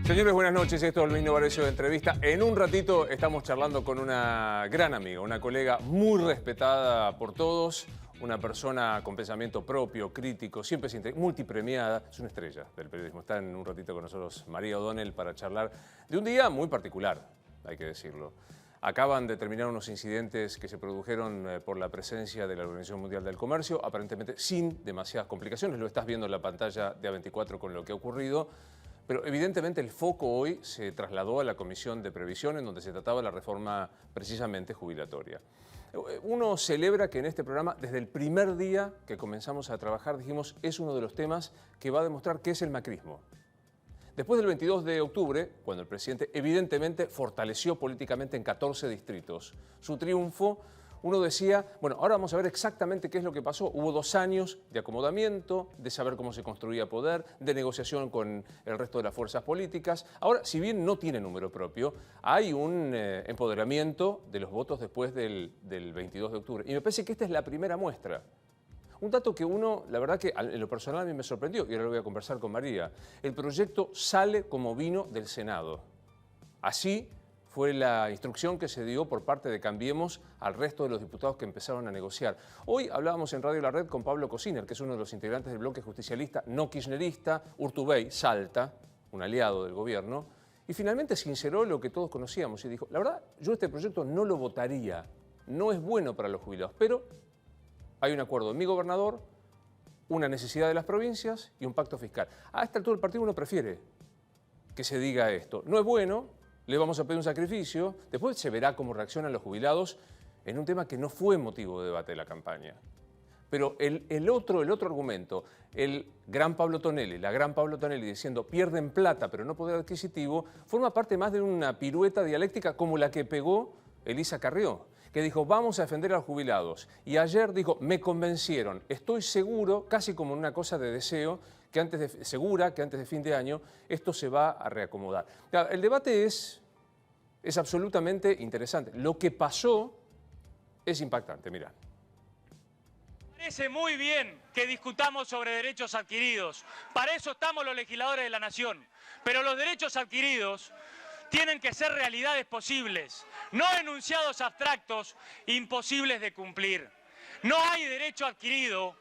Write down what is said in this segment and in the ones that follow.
Señores, buenas noches. Esto es el Mismo Varecio de Entrevista. En un ratito estamos charlando con una gran amiga, una colega muy respetada por todos, una persona con pensamiento propio, crítico, siempre multipremiada. Es una estrella del periodismo. Está en un ratito con nosotros María O'Donnell para charlar de un día muy particular, hay que decirlo. Acaban de terminar unos incidentes que se produjeron por la presencia de la Organización Mundial del Comercio, aparentemente sin demasiadas complicaciones. Lo estás viendo en la pantalla de A24 con lo que ha ocurrido. Pero evidentemente el foco hoy se trasladó a la Comisión de Previsión, en donde se trataba la reforma precisamente jubilatoria. Uno celebra que en este programa, desde el primer día que comenzamos a trabajar, dijimos, es uno de los temas que va a demostrar qué es el macrismo. Después del 22 de octubre, cuando el presidente evidentemente fortaleció políticamente en 14 distritos su triunfo, uno decía, bueno, ahora vamos a ver exactamente qué es lo que pasó. Hubo 2 años de acomodamiento, de saber cómo se construía poder, de negociación con el resto de las fuerzas políticas. Ahora, si bien no tiene número propio, hay un empoderamiento de los votos después del 22 de octubre. Y me parece que esta es la primera muestra. Un dato que la verdad que en lo personal a mí me sorprendió, y ahora lo voy a conversar con María. El proyecto sale como vino del Senado. Así fue la instrucción que se dio por parte de Cambiemos al resto de los diputados que empezaron a negociar. Hoy hablábamos en Radio La Red con Pablo Cosiner, que es uno de los integrantes del bloque justicialista, no kirchnerista, Urtubey, Salta, un aliado del gobierno, y finalmente sinceró lo que todos conocíamos y dijo, la verdad, yo este proyecto no lo votaría, no es bueno para los jubilados, pero hay un acuerdo de mi gobernador, una necesidad de las provincias y un pacto fiscal. A esta altura del partido uno prefiere que se diga esto. No es bueno, le vamos a pedir un sacrificio, después se verá cómo reaccionan los jubilados en un tema que no fue motivo de debate de la campaña. Pero el otro argumento, el gran Pablo Tonelli, la gran Pablo Tonelli diciendo pierden plata pero no poder adquisitivo, forma parte más de una pirueta dialéctica como la que pegó Elisa Carrió, que dijo vamos a defender a los jubilados. Y ayer dijo me convencieron, estoy seguro, casi como una cosa de deseo, que antes de fin de año esto se va a reacomodar. Claro, el debate es absolutamente interesante. Lo que pasó es impactante, mirá. Parece muy bien que discutamos sobre derechos adquiridos. Para eso estamos los legisladores de la nación. Pero los derechos adquiridos tienen que ser realidades posibles, no enunciados abstractos imposibles de cumplir. No hay derecho adquirido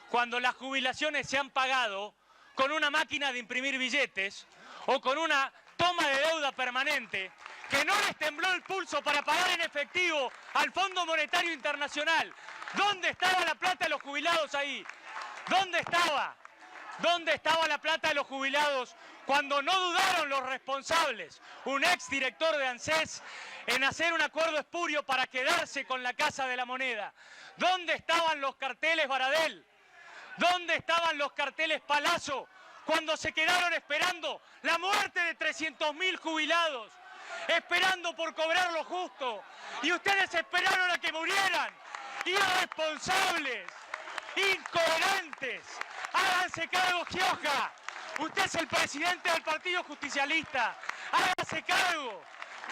cuando las jubilaciones se han pagado con una máquina de imprimir billetes o con una toma de deuda permanente que no les tembló el pulso para pagar en efectivo al Fondo Monetario Internacional. ¿Dónde estaba la plata de los jubilados ahí? ¿Dónde estaba? ¿Dónde estaba la plata de los jubilados cuando no dudaron los responsables, un exdirector de ANSES, en hacer un acuerdo espurio para quedarse con la Casa de la Moneda? ¿Dónde estaban los carteles Baradel? ¿Dónde estaban los carteles Palazzo cuando se quedaron esperando la muerte de 300.000 jubilados? Esperando por cobrar lo justo. Y ustedes esperaron a que murieran. Irresponsables, incoherentes. Háganse cargo, Gioja. Usted es el presidente del Partido Justicialista. Háganse cargo.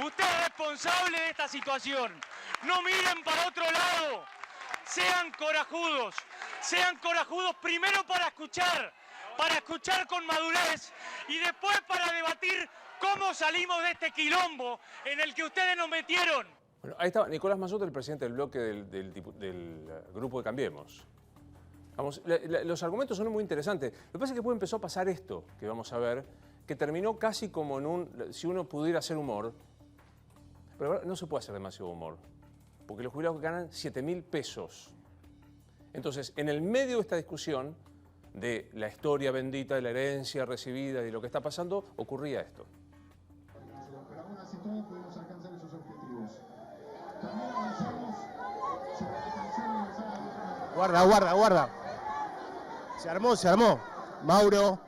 Usted es responsable de esta situación. No miren para otro lado. Sean corajudos primero para escuchar con madurez y después para debatir cómo salimos de este quilombo en el que ustedes nos metieron. Bueno, ahí estaba Nicolás Mazzotta, el presidente del bloque del grupo de Cambiemos. Vamos, los argumentos son muy interesantes. Lo que pasa es que después empezó a pasar esto, que vamos a ver, que terminó casi como si uno pudiera hacer humor, pero no se puede hacer demasiado humor, porque los jubilados ganan 7.000 pesos. Entonces, en el medio de esta discusión de la historia bendita de la herencia recibida y lo que está pasando, ocurría esto. Pero aún así todos podemos alcanzar esos objetivos. También avanzamos sobre la atención y Guarda. Se armó. Mauro,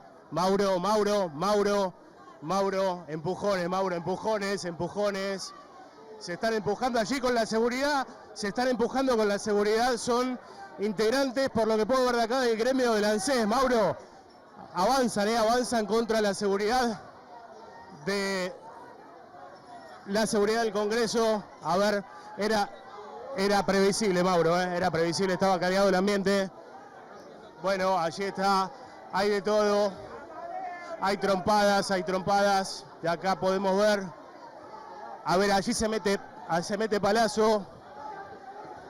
empujones. Se están empujando allí con la seguridad, son integrantes, por lo que puedo ver de acá, del gremio del ANSES. Mauro, avanzan contra la seguridad del Congreso. A ver, era previsible, Mauro, era previsible, estaba cargado el ambiente. Bueno, allí está, hay de todo. Hay trompadas, hay trompadas. De acá podemos ver. A ver, allí se mete Palazzo.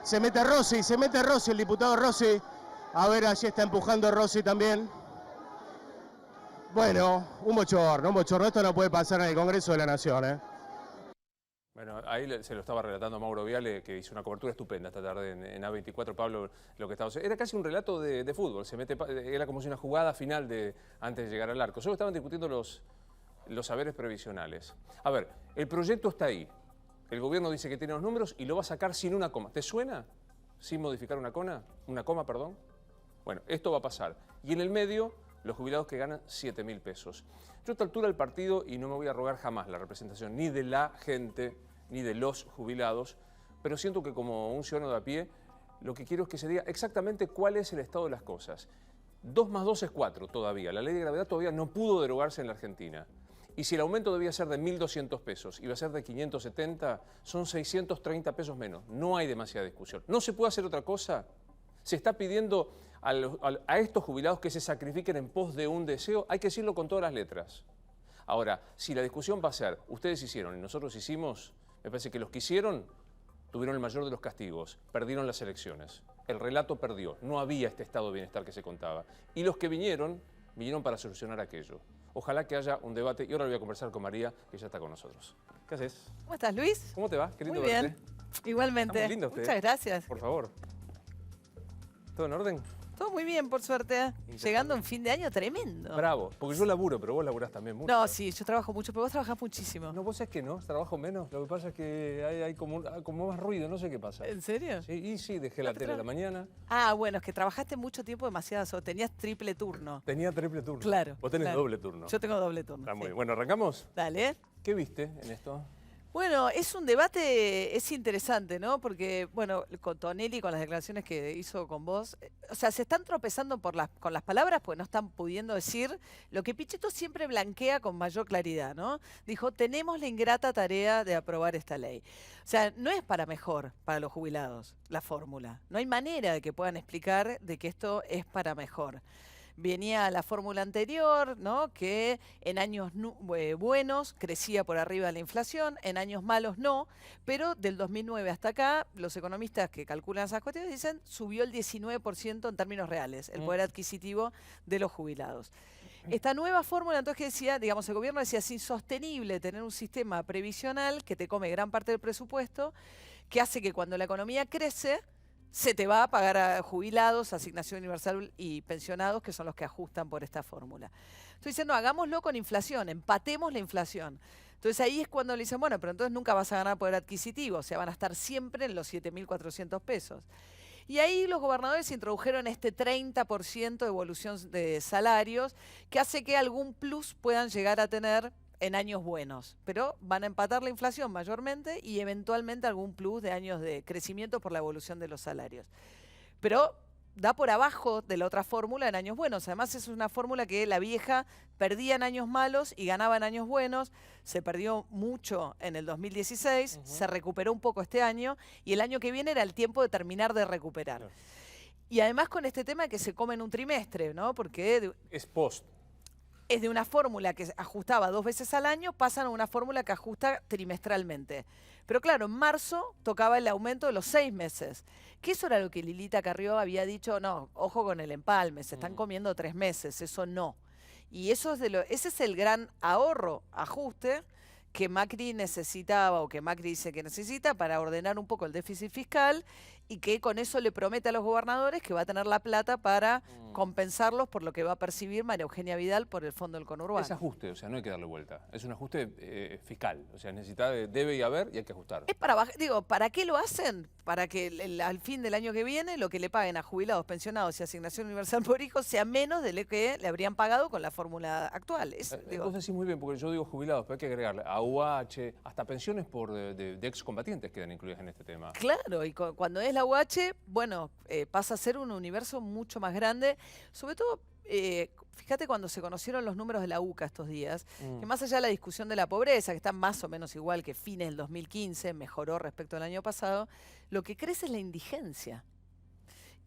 Se mete Rossi, el diputado Rossi. A ver, allí está empujando Rossi también. Bueno, un bochorno. Esto no puede pasar en el Congreso de la Nación, ¿eh? Bueno, ahí se lo estaba relatando Mauro Viale, que hizo una cobertura estupenda esta tarde en A24, Pablo, lo que estaba haciendo. Era casi un relato de fútbol, era como si una jugada final antes de llegar al arco. Solo estaban discutiendo los saberes previsionales. A ver, el proyecto está ahí. El gobierno dice que tiene los números y lo va a sacar sin una coma. ¿Te suena? Sin modificar una coma, perdón. Bueno, esto va a pasar. Y en el medio, los jubilados que ganan 7.000 pesos. Yo a esta altura del partido, y no me voy a rogar jamás la representación ni de la gente, ni de los jubilados, pero siento que como un ciudadano de a pie, lo que quiero es que se diga exactamente cuál es el estado de las cosas. 2 más 2 es 4 todavía. La ley de gravedad todavía no pudo derogarse en la Argentina. Y si el aumento debía ser de 1.200 pesos y va a ser de 570, son 630 pesos menos. No hay demasiada discusión. ¿No se puede hacer otra cosa? Se está pidiendo a estos jubilados que se sacrifiquen en pos de un deseo. Hay que decirlo con todas las letras. Ahora, si la discusión va a ser, ustedes hicieron y nosotros hicimos, me parece que los que hicieron tuvieron el mayor de los castigos, perdieron las elecciones. El relato perdió, no había este estado de bienestar que se contaba. Y los que vinieron para solucionar aquello. Ojalá que haya un debate y ahora voy a conversar con María, que ya está con nosotros. ¿Qué haces? ¿Cómo estás, Luis? ¿Cómo te va? Qué lindo Muy bien. verte. Igualmente. Está muy lindo usted. Muchas gracias. Por favor. ¿Todo en orden? Todo muy bien, por suerte. Llegando a un fin de año tremendo. Bravo, porque yo laburo, pero vos laburás también mucho. No, sí, yo trabajo mucho, pero vos trabajás muchísimo. No, vos sabés que no, trabajo menos. Lo que pasa es que hay como más ruido, no sé qué pasa. ¿En serio? Sí, y sí, dejé la tele a la mañana. Ah, bueno, es que trabajaste mucho tiempo, demasiadas horas. Tenías triple turno. Tenía triple turno. Claro. Vos tenés claro. doble turno. Yo tengo doble turno. Está muy sí. bien. Bueno, ¿arrancamos? Dale. ¿Qué viste en esto? Bueno, es un debate, es interesante, ¿no? Porque, bueno, con Tonelli, con las declaraciones que hizo con vos, o sea, se están tropezando con las palabras porque no están pudiendo decir lo que Pichetto siempre blanquea con mayor claridad, ¿no? Dijo, tenemos la ingrata tarea de aprobar esta ley. O sea, no es para mejor para los jubilados la fórmula. No hay manera de que puedan explicar de que esto es para mejor. Venía la fórmula anterior, ¿no? Que en años buenos crecía por arriba de la inflación, en años malos no, pero del 2009 hasta acá, los economistas que calculan esas cuestiones dicen subió el 19% en términos reales, el poder adquisitivo de los jubilados. Esta nueva fórmula, entonces, que decía, digamos, el gobierno decía, es insostenible tener un sistema previsional que te come gran parte del presupuesto, que hace que cuando la economía crece, se te va a pagar a jubilados, asignación universal y pensionados, que son los que ajustan por esta fórmula. Estoy diciendo, hagámoslo con inflación, empatemos la inflación. Entonces ahí es cuando le dicen, bueno, pero entonces nunca vas a ganar poder adquisitivo, o sea, van a estar siempre en los 7.400 pesos. Y ahí los gobernadores introdujeron este 30% de evolución de salarios, que hace que algún plus puedan llegar a tener en años buenos, pero van a empatar la inflación mayormente y eventualmente algún plus de años de crecimiento por la evolución de los salarios. Pero da por abajo de la otra fórmula en años buenos. Además es una fórmula que la vieja perdía en años malos y ganaba en años buenos. Se perdió mucho en el 2016, se recuperó un poco este año y el año que viene era el tiempo de terminar de recuperar. Claro. Y además con este tema que se come en un trimestre, ¿no? Porque es post. Es de una fórmula que ajustaba 2 veces al año, pasan a una fórmula que ajusta trimestralmente. Pero claro, en marzo tocaba el aumento de los 6 meses. Que eso era lo que Lilita Carrió había dicho, no, ojo con el empalme, se están comiendo 3 meses, eso no. Y eso es ese es el gran ahorro, ajuste, que Macri necesitaba o que Macri dice que necesita para ordenar un poco el déficit fiscal y que con eso le promete a los gobernadores que va a tener la plata para compensarlos por lo que va a percibir María Eugenia Vidal por el Fondo del Conurbano. Es ajuste, o sea, no hay que darle vuelta. Es un ajuste fiscal, o sea, debe y haber y hay que ajustar. Es para bajar, digo, ¿para qué lo hacen? Para que al fin del año que viene lo que le paguen a jubilados, pensionados y asignación universal por hijos sea menos de lo que le habrían pagado con la fórmula actual. Vos decís muy bien, porque yo digo jubilados, pero hay que agregarle a UH, hasta pensiones de excombatientes quedan incluidas en este tema. Claro, y cuando es la UH, bueno, pasa a ser un universo mucho más grande, sobre todo, fíjate cuando se conocieron los números de la UCA estos días, que más allá de la discusión de la pobreza, que está más o menos igual que fines del 2015, mejoró respecto al año pasado, lo que crece es la indigencia.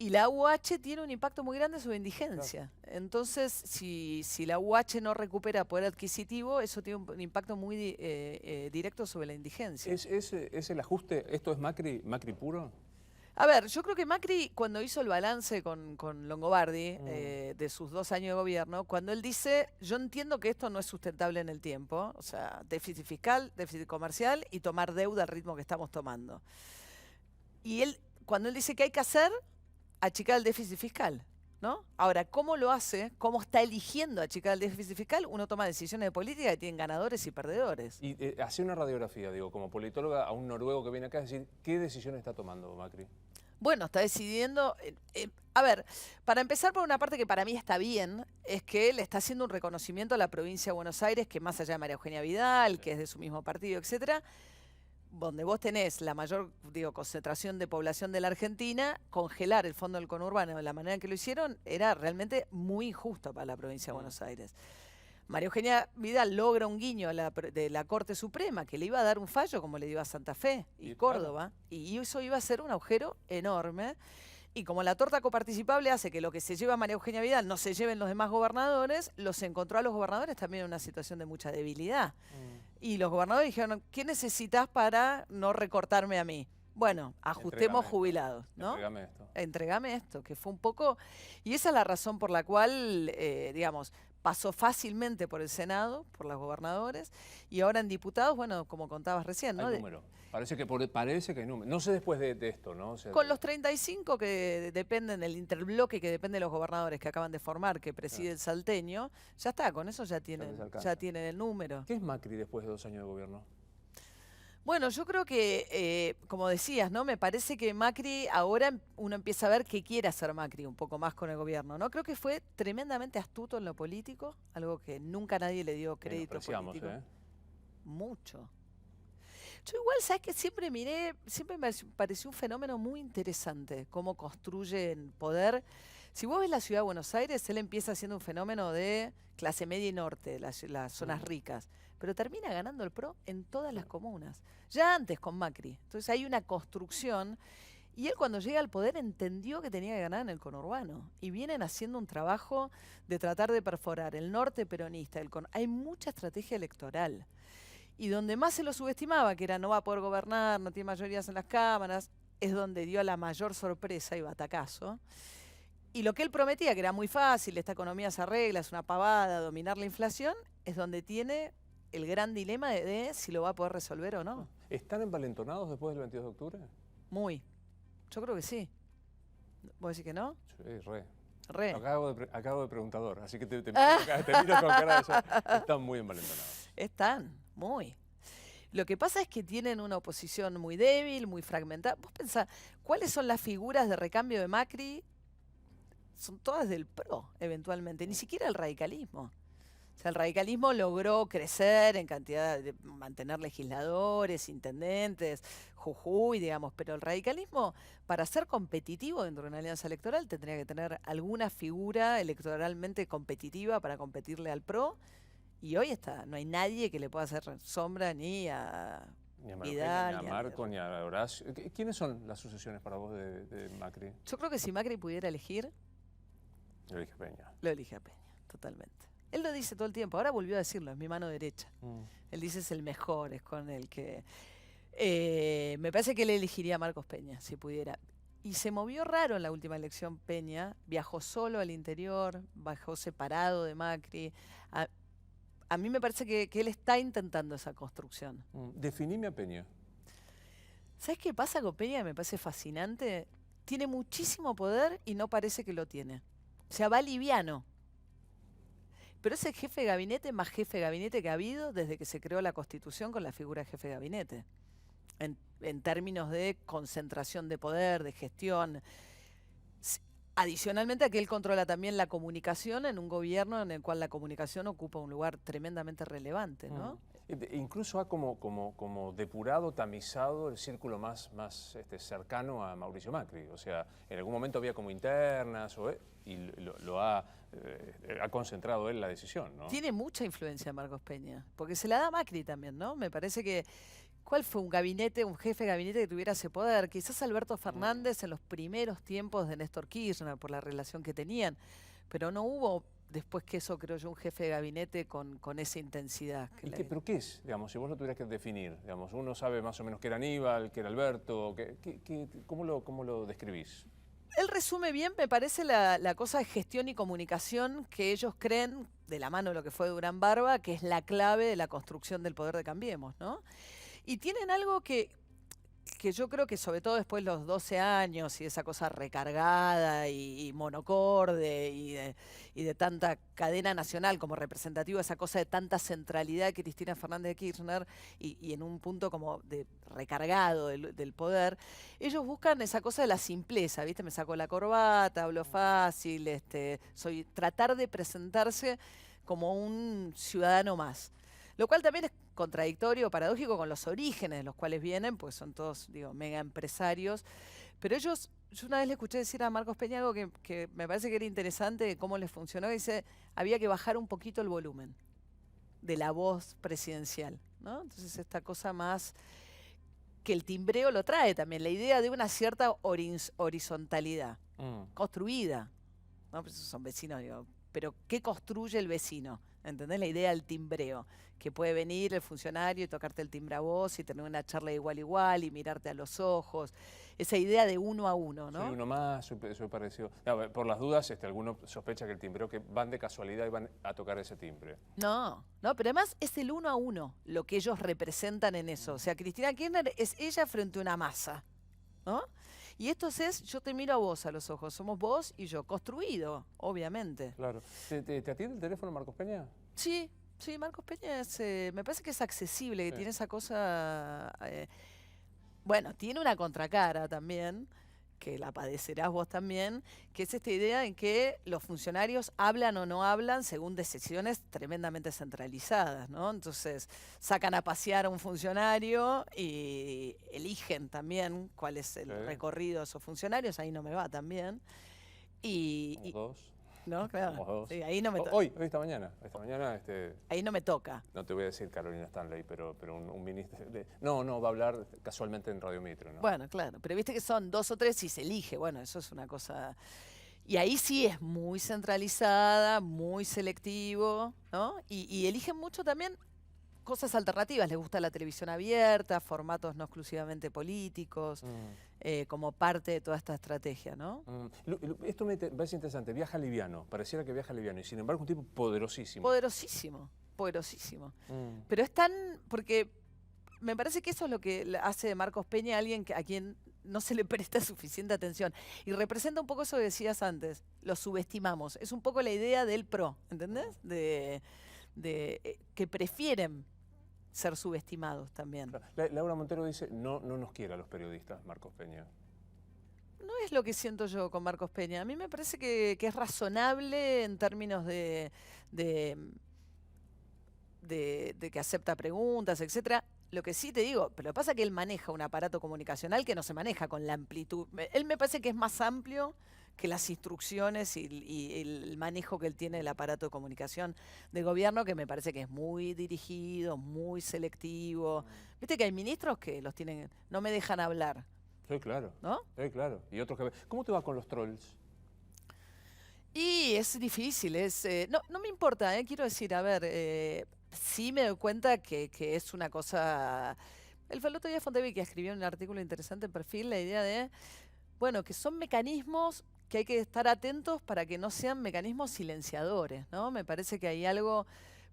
Y la UH tiene un impacto muy grande sobre indigencia. Entonces, si la UH no recupera poder adquisitivo, eso tiene un impacto muy directo sobre la indigencia. ¿Es el ajuste? ¿Esto es Macri puro? A ver, yo creo que Macri, cuando hizo el balance con Longobardi de sus 2 años de gobierno, cuando él dice, yo entiendo que esto no es sustentable en el tiempo, o sea, déficit fiscal, déficit comercial y tomar deuda al ritmo que estamos tomando. Y él, cuando él dice que hay que hacer, achicar el déficit fiscal, ¿no? Ahora, ¿cómo lo hace? ¿Cómo está eligiendo achicar el déficit fiscal? Uno toma decisiones de política que tienen ganadores y perdedores. Y hace una radiografía, digo, como politóloga, a un noruego que viene acá a decir, ¿qué decisiones está tomando Macri? Bueno, está decidiendo... a ver, para empezar por una parte que para mí está bien, es que él está haciendo un reconocimiento a la provincia de Buenos Aires, que más allá de María Eugenia Vidal, que es de su mismo partido, etcétera, donde vos tenés la mayor, concentración de población de la Argentina, congelar el fondo del conurbano de la manera en que lo hicieron era realmente muy injusto para la provincia de Buenos Aires. María Eugenia Vidal logra un guiño de la Corte Suprema que le iba a dar un fallo como le dio a Santa Fe y Córdoba, y eso iba a ser un agujero enorme. Y como la torta coparticipable hace que lo que se lleva María Eugenia Vidal no se lleven los demás gobernadores, los encontró a los gobernadores también en una situación de mucha debilidad. Y los gobernadores dijeron, ¿qué necesitas para no recortarme a mí? Bueno, ajustemos jubilados, ¿no? Entregame esto. Entregame esto, que fue un poco... Y esa es la razón por la cual, pasó fácilmente por el Senado, por los gobernadores, y ahora en diputados, bueno, como contabas recién, ¿no? Hay número. Parece que hay número. No sé después de esto, ¿no? O sea, con los 35 que dependen del interbloque, que depende de los gobernadores que acaban de formar, que preside el salteño, ya está, con eso ya tienen el número. ¿Qué es Macri después de 2 años de gobierno? Bueno, yo creo que, como decías, ¿no? Me parece que Macri, ahora uno empieza a ver qué quiere hacer Macri un poco más con el gobierno, ¿no? Creo que fue tremendamente astuto en lo político, algo que nunca nadie le dio crédito político. Mucho. Yo igual, ¿sabes qué? Siempre me pareció un fenómeno muy interesante, cómo construyen poder. Si vos ves la ciudad de Buenos Aires, él empieza siendo un fenómeno de clase media y norte, las zonas ricas, pero termina ganando el PRO en todas las comunas, ya antes con Macri. Entonces hay una construcción, y él cuando llega al poder entendió que tenía que ganar en el conurbano, y vienen haciendo un trabajo de tratar de perforar el norte peronista. Hay mucha estrategia electoral. Y donde más se lo subestimaba, que era no va a poder gobernar, no tiene mayorías en las cámaras, es donde dio la mayor sorpresa y batacazo. Y lo que él prometía, que era muy fácil, esta economía se arregla, es una pavada, dominar la inflación, es donde tiene el gran dilema de si lo va a poder resolver o no. ¿Están envalentonados después del 22 de octubre? Muy. Yo creo que sí. ¿Vos decís que no? Sí, re. Re. Acabo de preguntador, así que te miro con cara de eso. Están muy envalentonados. Están, muy. Lo que pasa es que tienen una oposición muy débil, muy fragmentada. Vos pensás, ¿cuáles son las figuras de recambio de Macri? Son todas del PRO, eventualmente, ni siquiera el radicalismo. O sea, el radicalismo logró crecer en cantidad de mantener legisladores, intendentes, Jujuy, digamos, pero el radicalismo, para ser competitivo dentro de una alianza electoral, tendría que tener alguna figura electoralmente competitiva para competirle al PRO, y hoy no hay nadie que le pueda hacer sombra ni a Vidal, ni a Marco, ni a Horacio. ¿Quiénes son las sucesiones para vos de Macri? Yo creo que si Macri pudiera elegir, lo elige Peña. Lo elige a Peña, totalmente. Él lo dice todo el tiempo, ahora volvió a decirlo, es mi mano derecha. Él dice es el mejor, es con el que... me parece que él elegiría a Marcos Peña, si pudiera. Y se movió raro en la última elección Peña, viajó solo al interior, bajó separado de Macri. A mí me parece que él está intentando esa construcción. Definime a Peña. ¿Sabes qué pasa con Peña? Me parece fascinante. Tiene muchísimo poder y no parece que lo tiene. O sea, va liviano. Pero es el jefe de gabinete más jefe de gabinete que ha habido desde que se creó la Constitución con la figura de jefe de gabinete. En términos de concentración de poder, de gestión. Adicionalmente a que él controla también la comunicación en un gobierno en el cual la comunicación ocupa un lugar tremendamente relevante, ¿no? Incluso ha como depurado, tamizado el círculo más cercano a Mauricio Macri. O sea, en algún momento había como internas y lo ha concentrado él la decisión, ¿no? Tiene mucha influencia Marcos Peña, porque se la da Macri también, ¿no? Me parece que ¿Cuál fue un gabinete, un jefe de gabinete que tuviera ese poder? Quizás Alberto Fernández en los primeros tiempos de Néstor Kirchner, por la relación que tenían, pero no hubo después que eso, creo yo, un jefe de gabinete con esa intensidad. ¿Pero qué es? Digamos, si vos lo tuvieras que definir, digamos, uno sabe más o menos qué era Aníbal, qué era Alberto, ¿cómo lo describís? Él resume bien, me parece, la cosa de gestión y comunicación que ellos creen, de la mano de lo que fue Durán Barba, que es la clave de la construcción del poder de Cambiemos, ¿no? Y tienen algo que yo creo que sobre todo después de los 12 años y esa cosa recargada y monocorde y de tanta cadena nacional como representativo, esa cosa de tanta centralidad de Cristina Fernández de Kirchner y en un punto como de recargado del poder, ellos buscan esa cosa de la simpleza, ¿viste? Me saco la corbata, hablo fácil, tratar de presentarse como un ciudadano más. Lo cual también es contradictorio, paradójico con los orígenes de los cuales vienen, pues son todos, digo, mega empresarios. Pero ellos, yo una vez le escuché decir a Marcos Peña algo que me parece que era interesante de cómo les funcionó. Dice, había que bajar un poquito el volumen de la voz presidencial, ¿no? Entonces esta cosa más que el timbreo lo trae también, la idea de una cierta horizontalidad construida, ¿no? Pues son vecinos, digo, pero ¿qué construye el vecino? ¿Entendés? La idea del timbreo, que puede venir el funcionario y tocarte el timbre a vos y tener una charla de igual a igual y mirarte a los ojos. Esa idea de uno a uno, ¿no? Soy uno más, soy parecido. No, por las dudas, alguno sospecha que el timbreo, que van de casualidad y van a tocar ese timbre. No, pero además es el uno a uno lo que ellos representan en eso. O sea, Cristina Kirchner es ella frente a una masa, ¿no? Y esto es, yo te miro a vos a los ojos, somos vos y yo, construido, obviamente. Claro. ¿Te atiende el teléfono Marcos Peña? Sí, Marcos Peña me parece que es accesible, que tiene esa cosa... bueno, tiene una contracara también, que la padecerás vos también, que es esta idea en que los funcionarios hablan o no hablan según decisiones tremendamente centralizadas, ¿no? Entonces, sacan a pasear a un funcionario y eligen también cuál es el recorrido de esos funcionarios, ahí no me va también. Dos. ¿No? Claro. Dos. Sí, ahí no me toca. Hoy, esta mañana. Ahí no me toca. No te voy a decir Carolina Stanley, pero un ministro... No, va a hablar casualmente en Radio Mitre, ¿no? Bueno, claro, pero viste que son 2 o 3 y se elige, bueno, eso es una cosa... Y ahí sí es muy centralizada, muy selectivo, ¿no? Y eligen mucho también cosas alternativas, les gusta la televisión abierta, formatos no exclusivamente políticos, como parte de toda esta estrategia, ¿no? Esto me parece interesante, viaja liviano, pareciera que viaja liviano, y sin embargo un tipo poderosísimo. Poderosísimo. Pero es tan... porque me parece que eso es lo que hace de Marcos Peña alguien a quien no se le presta suficiente atención. Y representa un poco eso que decías antes, lo subestimamos. Es un poco la idea del PRO, ¿entendés? De que prefieren ser subestimados también. Laura Montero dice, no nos quiere a los periodistas, Marcos Peña. No es lo que siento yo con Marcos Peña. A mí me parece que es razonable en términos de que acepta preguntas, etcétera. Lo que sí te digo, pero lo que pasa es que él maneja un aparato comunicacional que no se maneja con la amplitud. Él me parece que es más amplio que las instrucciones y el manejo que él tiene del aparato de comunicación de gobierno, que me parece que es muy dirigido, muy selectivo. Viste que hay ministros que los tienen, no me dejan hablar. Sí, claro. ¿No? Sí, claro. Y otros que... ¿Cómo te va con los trolls? Y es difícil, no me importa, quiero decir, a ver, sí me doy cuenta que es una cosa... El otro día Fontevecchia que escribió un artículo interesante en Perfil, la idea de, bueno, que son mecanismos que hay que estar atentos para que no sean mecanismos silenciadores, ¿no? Me parece que hay algo...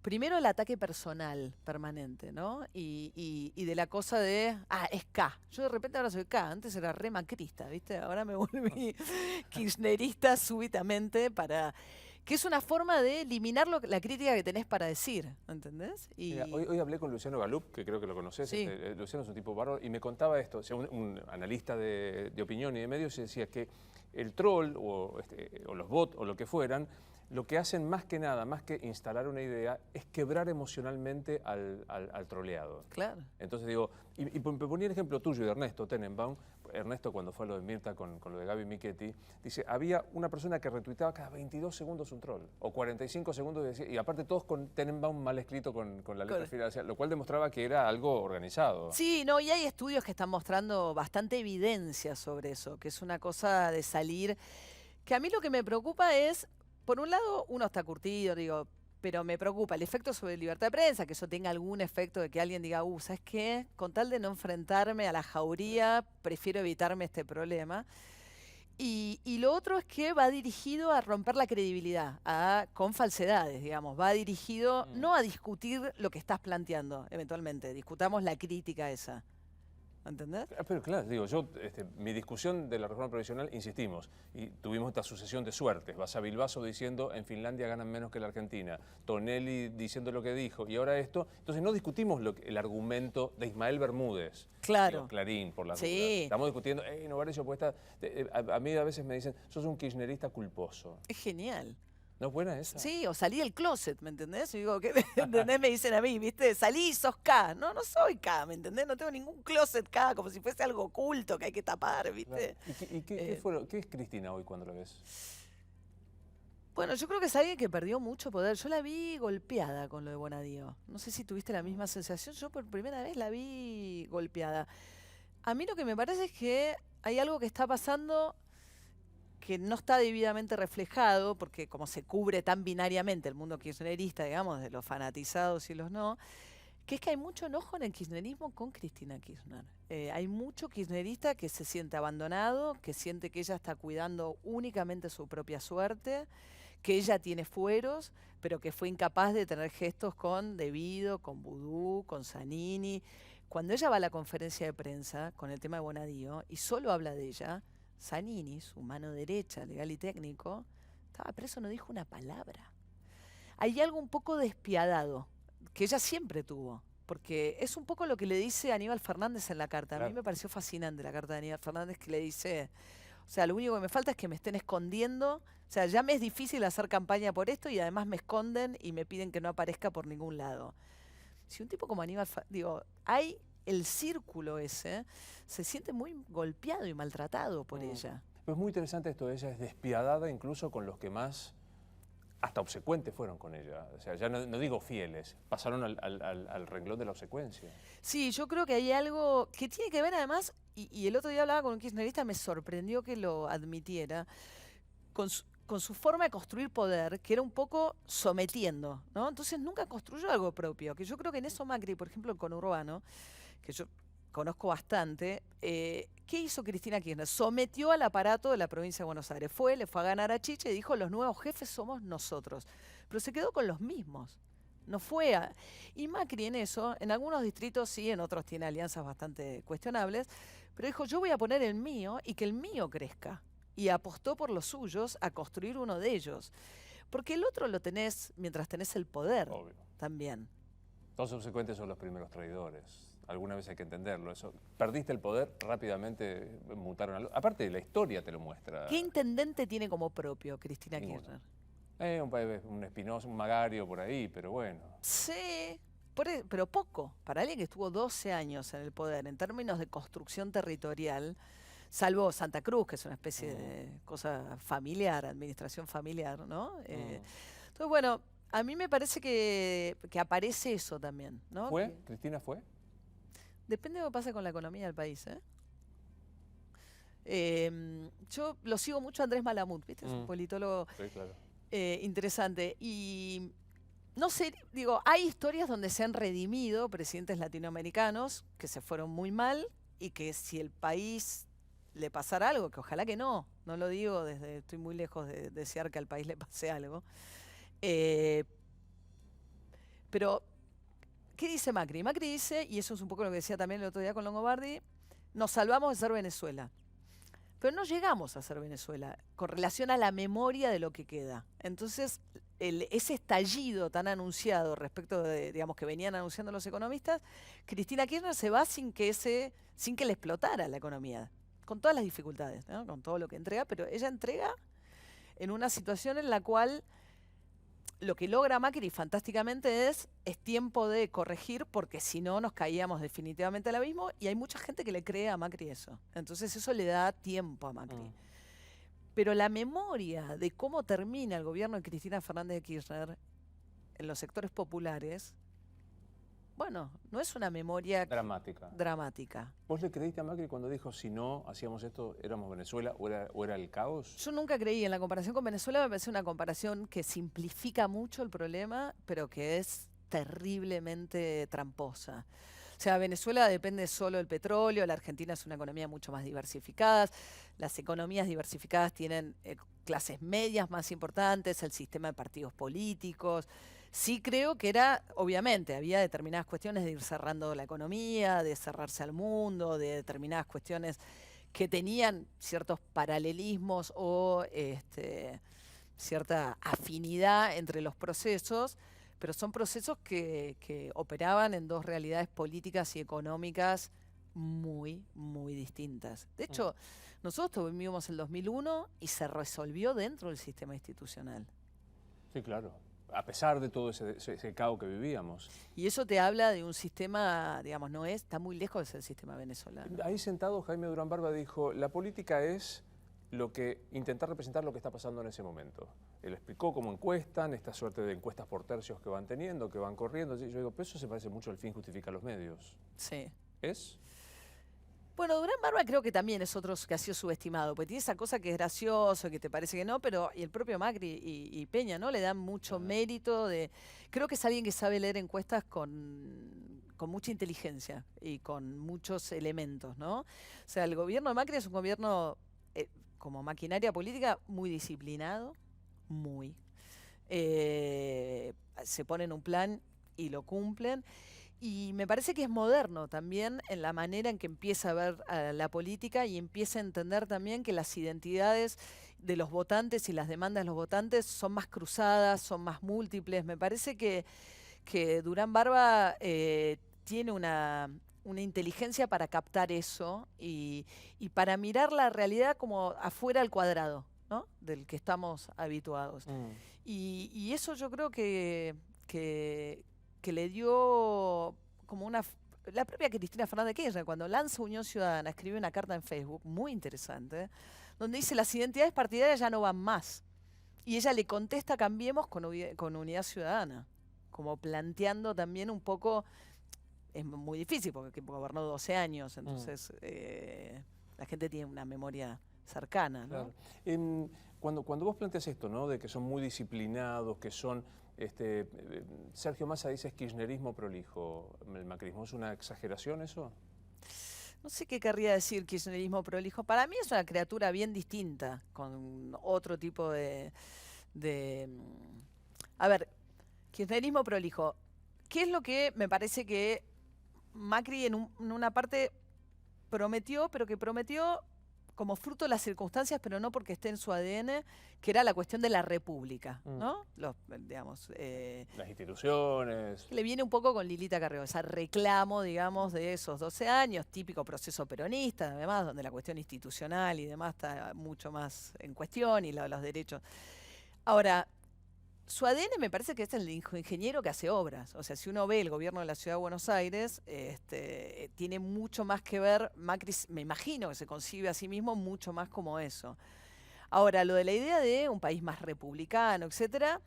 Primero el ataque personal permanente, ¿no? Y de la cosa de, es K. Yo de repente ahora soy K, antes era re macrista, ¿viste? Ahora me volví kirchnerista súbitamente para... Que es una forma de eliminar la crítica que tenés para decir, ¿entendés? Mira, hoy hablé con Luciano Galup, que creo que lo conoces. Sí. Luciano es un tipo bárbaro, y me contaba esto, o sea, un analista de opinión y de medios, y decía que el troll o los bots o lo que fueran, lo que hacen más que nada, más que instalar una idea, es quebrar emocionalmente al troleado. Claro. Entonces digo, y ponía el ejemplo tuyo de Ernesto Tenenbaum. Ernesto, cuando fue a lo de Mirta con lo de Gaby Michetti, dice, había una persona que retuiteaba cada 22 segundos un troll, o 45 segundos, y aparte todos con Tenenbaum mal escrito con la letra final, o sea, lo cual demostraba que era algo organizado. Sí, no, y hay estudios que están mostrando bastante evidencia sobre eso, que es una cosa de salir, que a mí lo que me preocupa es, por un lado, uno está curtido, digo, pero me preocupa el efecto sobre libertad de prensa, que eso tenga algún efecto de que alguien diga, ¿sabes qué? Con tal de no enfrentarme a la jauría, prefiero evitarme este problema. Y lo otro es que va dirigido a romper la credibilidad, con falsedades, digamos. Va dirigido no a discutir lo que estás planteando, eventualmente. Discutamos la crítica esa. ¿Entendés? Pero claro, digo, yo, mi discusión de la reforma provisional, insistimos, y tuvimos esta sucesión de suertes. Basavilbaso diciendo, en Finlandia ganan menos que la Argentina. Tonelli diciendo lo que dijo, y ahora esto. Entonces no discutimos el argumento de Ismael Bermúdez. Claro. Digo, Clarín, por la duda. Sí. Estamos discutiendo, Novarecio, pues a mí a veces me dicen, sos un kirchnerista culposo. Es genial. ¿No es buena esa? Sí, o salí del closet, ¿me entendés? Y digo, ¿qué? ¿Entendés? Me dicen a mí, ¿viste? Salí y sos K. No, no soy K, ¿me entendés? No tengo ningún closet K, como si fuese algo oculto que hay que tapar, ¿viste? Claro. ¿Y qué es Cristina hoy cuando la ves? Bueno, yo creo que es alguien que perdió mucho poder. Yo la vi golpeada con lo de Bonadío. No sé si tuviste la misma sensación. Yo por primera vez la vi golpeada. A mí lo que me parece es que hay algo que está pasando que no está debidamente reflejado, porque como se cubre tan binariamente el mundo kirchnerista, digamos, de los fanatizados y los no, que es que hay mucho enojo en el kirchnerismo con Cristina Kirchner. Hay mucho kirchnerista que se siente abandonado, que siente que ella está cuidando únicamente su propia suerte, que ella tiene fueros, pero que fue incapaz de tener gestos con De Vido, con Vudú, con Zanini. Cuando ella va a la conferencia de prensa con el tema de Bonadío y solo habla de ella, Zanini, su mano derecha, legal y técnico, estaba preso, no dijo una palabra. Hay algo un poco despiadado, que ella siempre tuvo, porque es un poco lo que le dice Aníbal Fernández en la carta. A mí me pareció fascinante la carta de Aníbal Fernández, que le dice, o sea, lo único que me falta es que me estén escondiendo, o sea, ya me es difícil hacer campaña por esto y además me esconden y me piden que no aparezca por ningún lado. Si un tipo como Aníbal, digo, hay el círculo ese, se siente muy golpeado y maltratado por ella. Pero es muy interesante esto, ella es despiadada incluso con los que más, hasta obsecuentes fueron con ella. O sea, ya no digo fieles, pasaron al renglón de la obsecuencia. Sí, yo creo que hay algo que tiene que ver además, y el otro día hablaba con un kirchnerista, me sorprendió que lo admitiera, con su forma de construir poder, que era un poco sometiendo, ¿no? Entonces nunca construyó algo propio, que yo creo que en eso Macri, por ejemplo, el conurbano, que yo conozco bastante, ¿qué hizo Cristina Kirchner? Sometió al aparato de la provincia de Buenos Aires. Le fue a ganar a Chiche y dijo, los nuevos jefes somos nosotros. Pero se quedó con los mismos. No fue a... Y Macri en eso, en algunos distritos sí, en otros tiene alianzas bastante cuestionables, pero dijo, yo voy a poner el mío y que el mío crezca. Y apostó por los suyos a construir uno de ellos. Porque el otro lo tenés mientras tenés el poder. Obvio. También. Los subsecuentes son los primeros traidores. Alguna vez hay que entenderlo. Eso. Perdiste el poder, rápidamente mutaron. Aparte, la historia te lo muestra. ¿Qué intendente tiene como propio Cristina Kirchner? Un Espinosa, un Magario por ahí, pero bueno. Sí, pero poco. Para alguien que estuvo 12 años en el poder, en términos de construcción territorial, salvo Santa Cruz, que es una especie de cosa familiar, administración familiar, ¿no? Entonces, bueno, a mí me parece que aparece eso también, ¿no? ¿Fue? ¿Cristina fue? Depende de lo que pasa con la economía del país, ¿eh? Yo lo sigo mucho a Andrés Malamud, ¿viste? Es un politólogo interesante. Y no sé, digo, hay historias donde se han redimido presidentes latinoamericanos que se fueron muy mal y que si el país le pasara algo, que ojalá que no lo digo estoy muy lejos de desear que al país le pase algo. Pero, ¿qué dice Macri? Macri dice, y eso es un poco lo que decía también el otro día con Longobardi, nos salvamos de ser Venezuela. Pero no llegamos a ser Venezuela con relación a la memoria de lo que queda. Entonces, ese estallido tan anunciado respecto de, digamos, que venían anunciando los economistas, Cristina Kirchner se va sin que le explotara la economía, con todas las dificultades, ¿no? Con todo lo que entrega, pero ella entrega en una situación en la cual lo que logra Macri fantásticamente es tiempo de corregir, porque si no nos caíamos definitivamente al abismo, y hay mucha gente que le cree a Macri eso. Entonces eso le da tiempo a Macri. Pero la memoria de cómo termina el gobierno de Cristina Fernández de Kirchner en los sectores populares, bueno, no es una memoria dramática. ¿Vos le creíste a Macri cuando dijo si no hacíamos esto, éramos Venezuela o era el caos? Yo nunca creí en la comparación con Venezuela, me parece una comparación que simplifica mucho el problema, pero que es terriblemente tramposa. O sea, Venezuela depende solo del petróleo, la Argentina es una economía mucho más diversificada, las economías diversificadas tienen clases medias más importantes, el sistema de partidos políticos. Sí creo que era, obviamente, había determinadas cuestiones de ir cerrando la economía, de cerrarse al mundo, de determinadas cuestiones que tenían ciertos paralelismos o cierta afinidad entre los procesos, pero son procesos que operaban en dos realidades políticas y económicas muy, muy distintas. De hecho, nosotros vivimos el 2001 y se resolvió dentro del sistema institucional. Sí, claro. A pesar de todo ese caos que vivíamos. Y eso te habla de un sistema, digamos, está muy lejos de ser el sistema venezolano. Ahí sentado Jaime Durán Barba dijo, la política es intentar representar lo que está pasando en ese momento. Él explicó cómo encuestan, esta suerte de encuestas por tercios que van teniendo, que van corriendo. Yo digo, pero eso se parece mucho al fin justifica los medios. Sí. ¿Es? Bueno, Durán Barba creo que también es otro que ha sido subestimado, porque tiene esa cosa que es gracioso, que te parece que no, pero y el propio Macri y Peña, ¿no? Le dan mucho mérito de... Creo que es alguien que sabe leer encuestas con mucha inteligencia y con muchos elementos, ¿no? O sea, el gobierno de Macri es un gobierno, como maquinaria política, muy disciplinado, muy. Se ponen un plan y lo cumplen. Y me parece que es moderno también en la manera en que empieza a ver la política y empieza a entender también que las identidades de los votantes y las demandas de los votantes son más cruzadas, son más múltiples. Me parece que Durán Barba tiene una inteligencia para captar eso y para mirar la realidad como afuera del cuadrado, ¿no? Del que estamos habituados. Y eso yo creo que le dio como la propia Cristina Fernández de Kirchner, cuando lanza Unión Ciudadana, escribe una carta en Facebook muy interesante, donde dice las identidades partidarias ya no van más. Y ella le contesta cambiemos con Unidad Ciudadana, como planteando también un poco, es muy difícil porque gobernó 12 años, entonces la gente tiene una memoria cercana, ¿no? Claro. Cuando vos planteas esto, ¿no? De que son muy disciplinados, que son... Sergio Massa dice kirchnerismo prolijo. ¿El macrismo es una exageración eso? No sé qué querría decir kirchnerismo prolijo. Para mí es una criatura bien distinta, con otro tipo de... A ver, kirchnerismo prolijo. ¿Qué es lo que me parece que Macri en una parte prometió, pero que prometió como fruto de las circunstancias, pero no porque esté en su ADN, que era la cuestión de la república, ¿no? Las instituciones. Le viene un poco con Lilita Carrió, ese reclamo, digamos, de esos 12 años, típico proceso peronista, además, donde la cuestión institucional y demás está mucho más en cuestión y los derechos. Ahora, su ADN me parece que es el ingeniero que hace obras. O sea, si uno ve el gobierno de la Ciudad de Buenos Aires, tiene mucho más que ver, Macri, me imagino que se concibe a sí mismo mucho más como eso. Ahora, lo de la idea de un país más republicano, etcétera,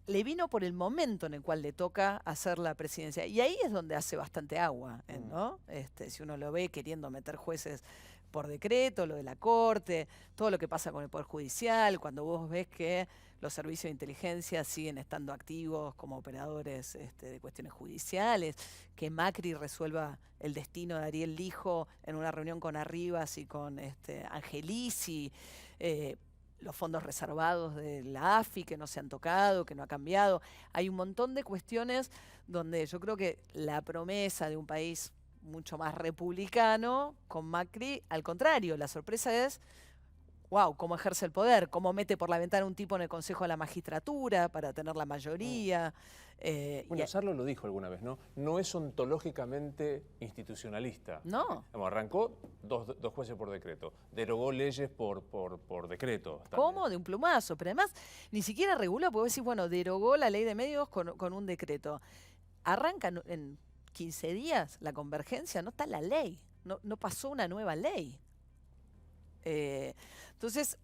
le vino por el momento en el cual le toca hacer la presidencia. Y ahí es donde hace bastante agua, ¿no? Si uno lo ve queriendo meter jueces por decreto, lo de la Corte, todo lo que pasa con el Poder Judicial, cuando vos ves que los servicios de inteligencia siguen estando activos como operadores de cuestiones judiciales, que Macri resuelva el destino de Ariel Lijo en una reunión con Arribas y con Angelici, los fondos reservados de la AFI que no se han tocado, que no ha cambiado. Hay un montón de cuestiones donde yo creo que la promesa de un país mucho más republicano con Macri, al contrario, la sorpresa es wow, cómo ejerce el poder, cómo mete por la ventana un tipo en el Consejo de la Magistratura para tener la mayoría. Bueno, Sarlo lo dijo alguna vez, ¿no? No es ontológicamente institucionalista. No. Digamos, arrancó dos jueces por decreto, derogó leyes por decreto. También. ¿Cómo? De un plumazo. Pero además, ni siquiera reguló, porque vos decís, bueno, derogó la ley de medios con un decreto. Arranca en 15 días la convergencia, no está la ley, no pasó una nueva ley. Entonces,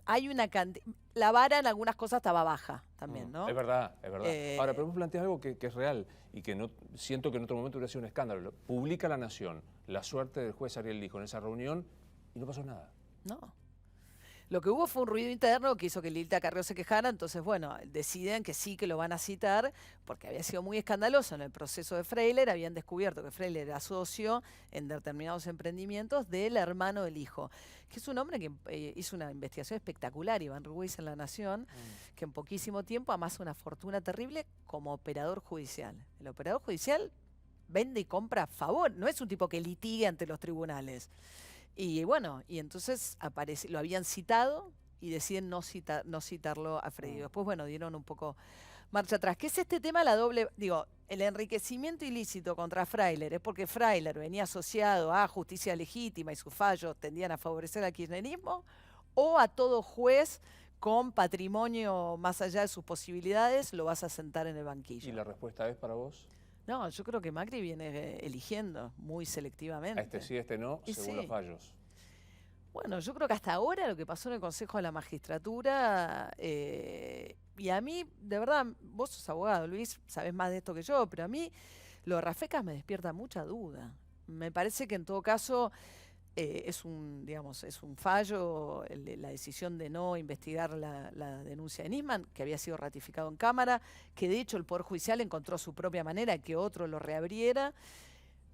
hay una cantidad. La vara en algunas cosas estaba baja también, ¿no? Es verdad, es verdad. Ahora, pero vos planteás algo que es real y que no siento que en otro momento hubiera sido un escándalo. Publica La Nación la suerte del juez Ariel Lijo en esa reunión y no pasó nada. No. Lo que hubo fue un ruido interno que hizo que Lilita Carrió se quejara, entonces, bueno, deciden que sí que lo van a citar, porque había sido muy escandaloso en el proceso de Freiler, habían descubierto que Freiler era socio en determinados emprendimientos del hermano del hijo, que es un hombre que hizo una investigación espectacular, Iván Ruiz en La Nación, que en poquísimo tiempo amasa una fortuna terrible como operador judicial. El operador judicial vende y compra a favor, no es un tipo que litigue ante los tribunales. Y bueno, y entonces lo habían citado y deciden no citarlo a Freddy. Después, bueno, dieron un poco marcha atrás. ¿Qué es este tema? El enriquecimiento ilícito contra Freiler es porque Freiler venía asociado a justicia legítima y sus fallos tendían a favorecer al kirchnerismo, o a todo juez con patrimonio más allá de sus posibilidades lo vas a sentar en el banquillo. ¿Y la respuesta es para vos? No, yo creo que Macri viene eligiendo muy selectivamente. A este sí, a este no, según los fallos. Bueno, yo creo que hasta ahora lo que pasó en el Consejo de la Magistratura, y a mí, de verdad, vos sos abogado, Luis, sabés más de esto que yo, pero a mí lo de Rafecas me despierta mucha duda. Me parece que en todo caso es un fallo la decisión de no investigar la denuncia de Nisman, que había sido ratificado en Cámara, que de hecho el Poder Judicial encontró su propia manera de que otro lo reabriera,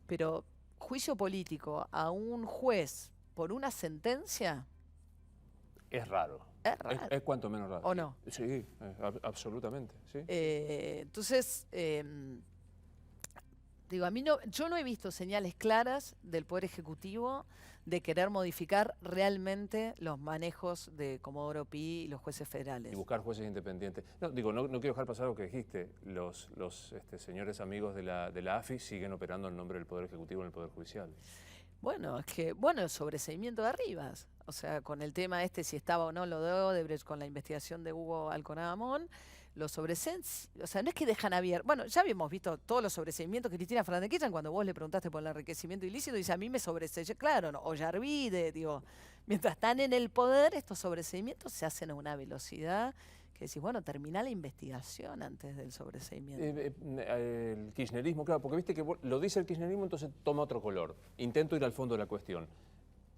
pero juicio político a un juez por una sentencia es raro. Es raro. Es cuanto menos raro. ¿O no? Sí, absolutamente. ¿Sí? Entonces, digo, yo no he visto señales claras del Poder Ejecutivo de querer modificar realmente los manejos de Comodoro Pi y los jueces federales. Y buscar jueces independientes. No quiero dejar pasar lo que dijiste. Los señores amigos de la AFI siguen operando en nombre del Poder Ejecutivo en el Poder Judicial. Bueno, es que, el sobreseimiento de Arribas, o sea, con el tema si estaba o no lo de Odebrecht, con la investigación de Hugo Alconadamón, los sobreseimientos, o sea, no es que dejan abierto. Bueno, ya habíamos visto todos los sobreseimientos que Cristina Fernández de Kirchner, cuando vos le preguntaste por el enriquecimiento ilícito, dice, a mí me sobreseí, claro, no, o Yarvide, digo, mientras están en el poder, estos sobreseimientos se hacen a una velocidad que decís, bueno, termina la investigación antes del sobreseimiento. El kirchnerismo, claro, porque viste que lo dice el kirchnerismo, entonces toma otro color. Intento ir al fondo de la cuestión.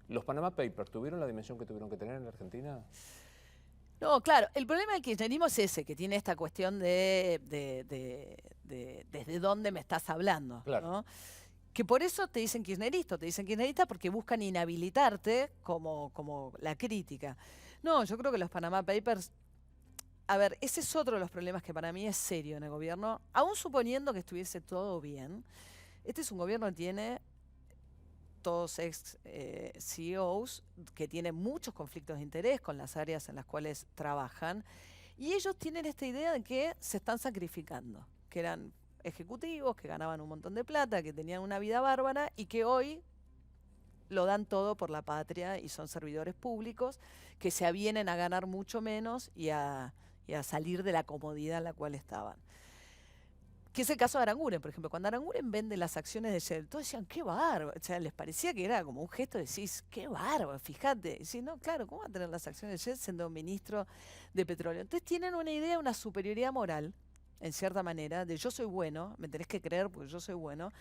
¿Los Panama Papers tuvieron la dimensión que tuvieron que tener en la Argentina? No, claro, el problema del kirchnerismo es ese, que tiene esta cuestión de desde dónde me estás hablando, claro, ¿no? Que por eso te dicen kirchnerista porque buscan inhabilitarte como la crítica. No, yo creo que los Panama Papers, a ver, ese es otro de los problemas que para mí es serio en el gobierno, aún suponiendo que estuviese todo bien. Este es un gobierno que tiene todos ex-CEOs que tienen muchos conflictos de interés con las áreas en las cuales trabajan, y ellos tienen esta idea de que se están sacrificando, que eran ejecutivos, que ganaban un montón de plata, que tenían una vida bárbara y que hoy lo dan todo por la patria y son servidores públicos que se avienen a ganar mucho menos y a salir de la comodidad en la cual estaban. Que es el caso de Aranguren, por ejemplo. Cuando Aranguren vende las acciones de Shell, todos decían, qué bárbaro. O sea, les parecía que era como un gesto de decir, qué bárbaro, fíjate. Y decís, no, claro, ¿cómo va a tener las acciones de Shell siendo ministro de petróleo? Entonces tienen una idea, una superioridad moral, en cierta manera, de yo soy bueno, me tenés que creer porque yo soy bueno.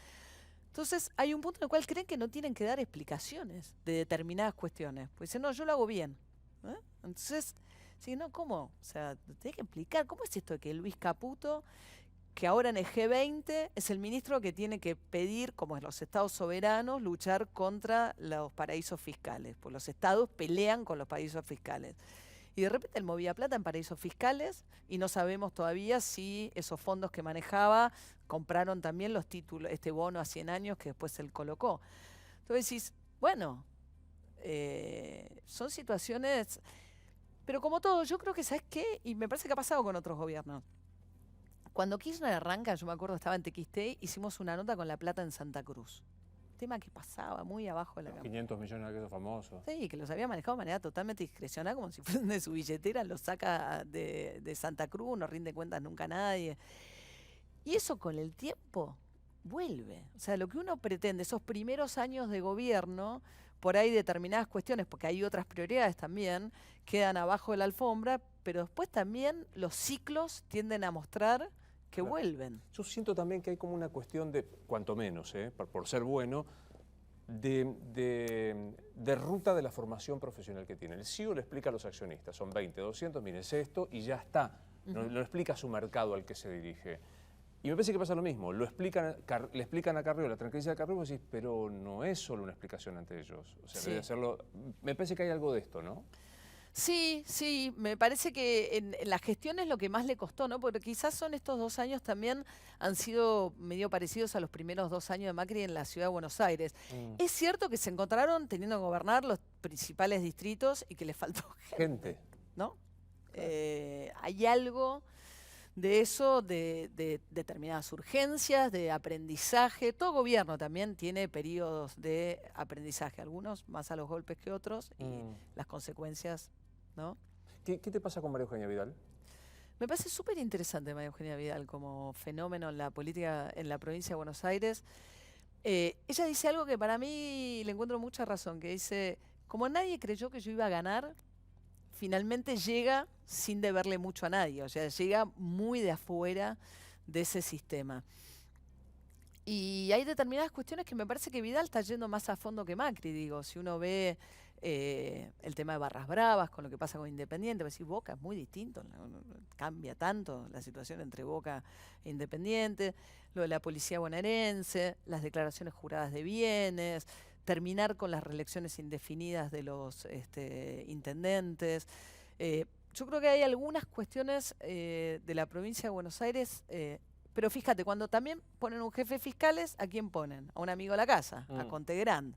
Entonces hay un punto en el cual creen que no tienen que dar explicaciones de determinadas cuestiones. Pues dicen, no, yo lo hago bien. Entonces, sí, no, ¿cómo? O sea, tenés que explicar, ¿cómo es esto de que Luis Caputo, que ahora en el G20 es el ministro que tiene que pedir, como en los estados soberanos, luchar contra los paraísos fiscales? Pues los estados pelean con los paraísos fiscales. Y de repente él movía plata en paraísos fiscales y no sabemos todavía si esos fondos que manejaba compraron también los títulos, este bono a 100 años que después él colocó. Entonces decís, bueno, son situaciones, pero como todo, yo creo que, ¿sabes qué? Y me parece que ha pasado con otros gobiernos. Cuando Kirchner arranca, yo me acuerdo, estaba en TXT, hicimos una nota con La Plata en Santa Cruz. Tema que pasaba muy abajo de la Los cámara. 500 millones de pesos famosos. Sí, que los había manejado de manera totalmente discrecional, como si fueran de su billetera, los saca de Santa Cruz, no rinde cuentas nunca a nadie. Y eso con el tiempo vuelve. O sea, lo que uno pretende, esos primeros años de gobierno, por ahí determinadas cuestiones, porque hay otras prioridades también, quedan abajo de la alfombra, pero después también los ciclos tienden a mostrar que Claro. vuelven. Yo siento también que hay como una cuestión de, cuanto menos, por ser bueno, de ruta de la formación profesional que tiene. El CEO le explica a los accionistas, son 20, 200, miren, es esto y ya está. No, lo explica a su mercado al que se dirige. Y me parece que pasa lo mismo, le explican a Carrió, la tranquilidad de Carrió, y vos decís, pero no es solo una explicación ante ellos. O sea, Sí. debe hacerlo. Me parece que hay algo de esto, ¿no? Sí, sí, me parece que en la gestión es lo que más le costó, ¿no? Porque quizás son estos 2 años también han sido medio parecidos a los primeros 2 años de Macri en la ciudad de Buenos Aires. Es cierto que se encontraron teniendo que gobernar los principales distritos y que les faltó gente, Gente. ¿no? Hay algo de eso, de determinadas urgencias, de aprendizaje. Todo gobierno también tiene periodos de aprendizaje, algunos más a los golpes que otros, y las consecuencias, ¿no? ¿Qué te pasa con María Eugenia Vidal? Me parece súper interesante María Eugenia Vidal como fenómeno en la política en la provincia de Buenos Aires. Ella dice algo que para mí le encuentro mucha razón, que dice, como nadie creyó que yo iba a ganar, finalmente llega sin deberle mucho a nadie, o sea, llega muy de afuera de ese sistema. Y hay determinadas cuestiones que me parece que Vidal está yendo más a fondo que Macri, digo, si uno ve el tema de Barras Bravas, con lo que pasa con Independiente, va a decir, Boca es muy distinto, cambia tanto la situación entre Boca e Independiente, lo de la policía bonaerense, las declaraciones juradas de bienes, terminar con las reelecciones indefinidas de los intendentes. Yo creo que hay algunas cuestiones de la provincia de Buenos Aires, pero fíjate, cuando también ponen un jefe de fiscales, ¿a quién ponen? A un amigo de la casa, a Contegrand,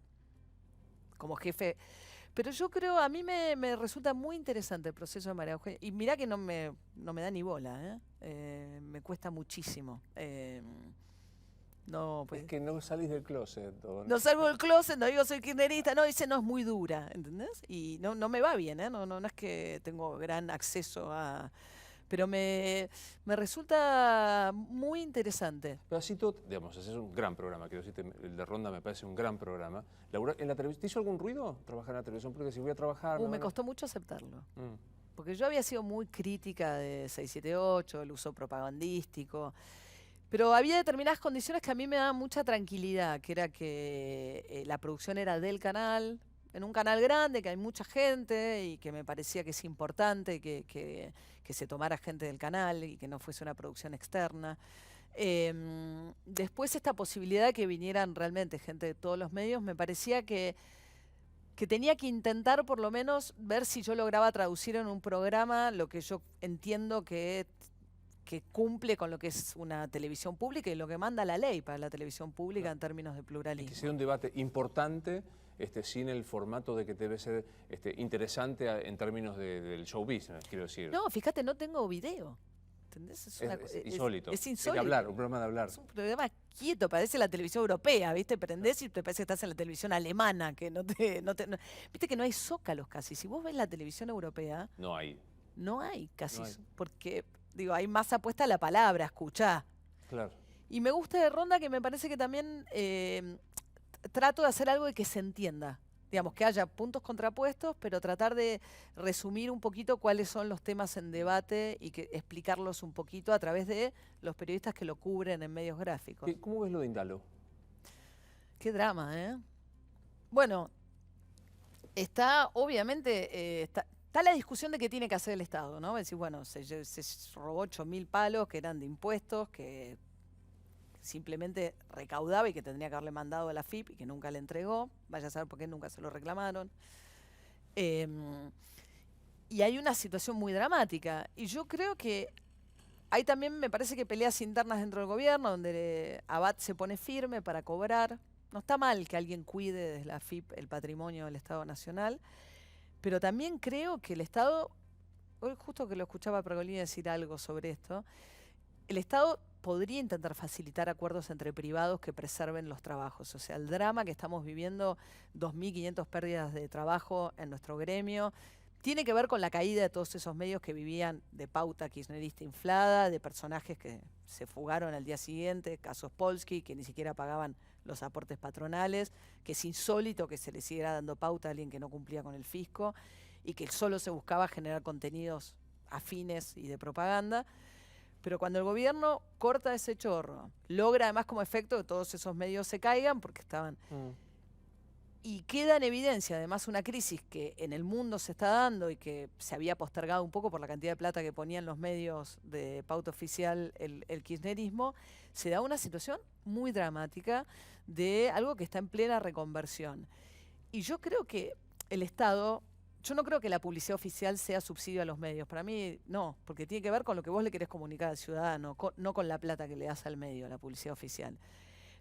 como jefe. Pero yo creo, a mí me resulta muy interesante el proceso de María Eugenia. Y mirá que no me da ni bola, me cuesta muchísimo. No, pues, Es que no salís del closet. no salgo del closet, no digo soy kirchnerista, no, dice no es muy dura, ¿entendés? Y no me va bien, no es que tengo gran acceso a... Pero me resulta muy interesante. Pero así todo, digamos, ese es un gran programa, quiero decirte, el de Ronda me parece un gran programa. ¿En la televisión, te hizo algún ruido trabajar en la televisión? Porque si voy a trabajar... Me costó mucho aceptarlo. Mm. Porque yo había sido muy crítica de 678, el uso propagandístico. Pero había determinadas condiciones que a mí me daban mucha tranquilidad, que era que la producción era del canal, en un canal grande, que hay mucha gente y que me parecía que es importante que se tomara gente del canal y que no fuese una producción externa. Después esta posibilidad de que vinieran realmente gente de todos los medios, me parecía que tenía que intentar por lo menos ver si yo lograba traducir en un programa lo que yo entiendo que cumple con lo que es una televisión pública y lo que manda la ley para la televisión pública en términos de Es pluralismo. que sea un debate importante, sin el formato de que debe ser interesante en términos del show business, quiero decir. No, fíjate, no tengo video. ¿Entendés? Es insólito. Es Hay insólito. que hablar, un programa de hablar. Es un programa quieto, parece la televisión europea, ¿viste? Prendés y te parece que estás en la televisión alemana, que viste que no hay zócalos casi. Si vos ves la televisión europea, No hay. no hay casi, No hay. porque, digo, hay más apuesta a la palabra, escuchá. Claro. Y me gusta de Ronda que me parece que también trato de hacer algo de que se entienda. Digamos, que haya puntos contrapuestos, pero tratar de resumir un poquito cuáles son los temas en debate y que explicarlos un poquito a través de los periodistas que lo cubren en medios gráficos. ¿Cómo ves lo de Indalo? Qué drama, ¿eh? Bueno, está, obviamente, está la discusión de qué tiene que hacer el Estado, ¿no? Es decir, bueno, se robó 8.000 palos que eran de impuestos, que simplemente recaudaba y que tendría que haberle mandado a la FIP y que nunca le entregó. Vaya a saber por qué nunca se lo reclamaron. Y hay una situación muy dramática. Y yo creo que hay también, me parece que peleas internas dentro del gobierno, donde Abad se pone firme para cobrar. No está mal que alguien cuide desde la FIP el patrimonio del Estado Nacional, Pero también creo que el Estado, hoy justo que lo escuchaba a Pergolini decir algo sobre esto, el Estado podría intentar facilitar acuerdos entre privados que preserven los trabajos. O sea, el drama que estamos viviendo, 2.500 pérdidas de trabajo en nuestro gremio, tiene que ver con la caída de todos esos medios que vivían de pauta kirchnerista inflada, de personajes que se fugaron al día siguiente, casos Polsky, que ni siquiera pagaban los aportes patronales, que es insólito que se le siguiera dando pauta a alguien que no cumplía con el fisco y que solo se buscaba generar contenidos afines y de propaganda. Pero cuando el gobierno corta ese chorro, logra además como efecto que todos esos medios se caigan porque estaban... Y queda en evidencia además una crisis que en el mundo se está dando y que se había postergado un poco por la cantidad de plata que ponían los medios de pauta oficial el kirchnerismo, se da una situación muy dramática de algo que está en plena reconversión. Y yo creo que el Estado... Yo no creo que la publicidad oficial sea subsidio a los medios. Para mí, no, porque tiene que ver con lo que vos le querés comunicar al ciudadano, no con la plata que le das al medio, la publicidad oficial.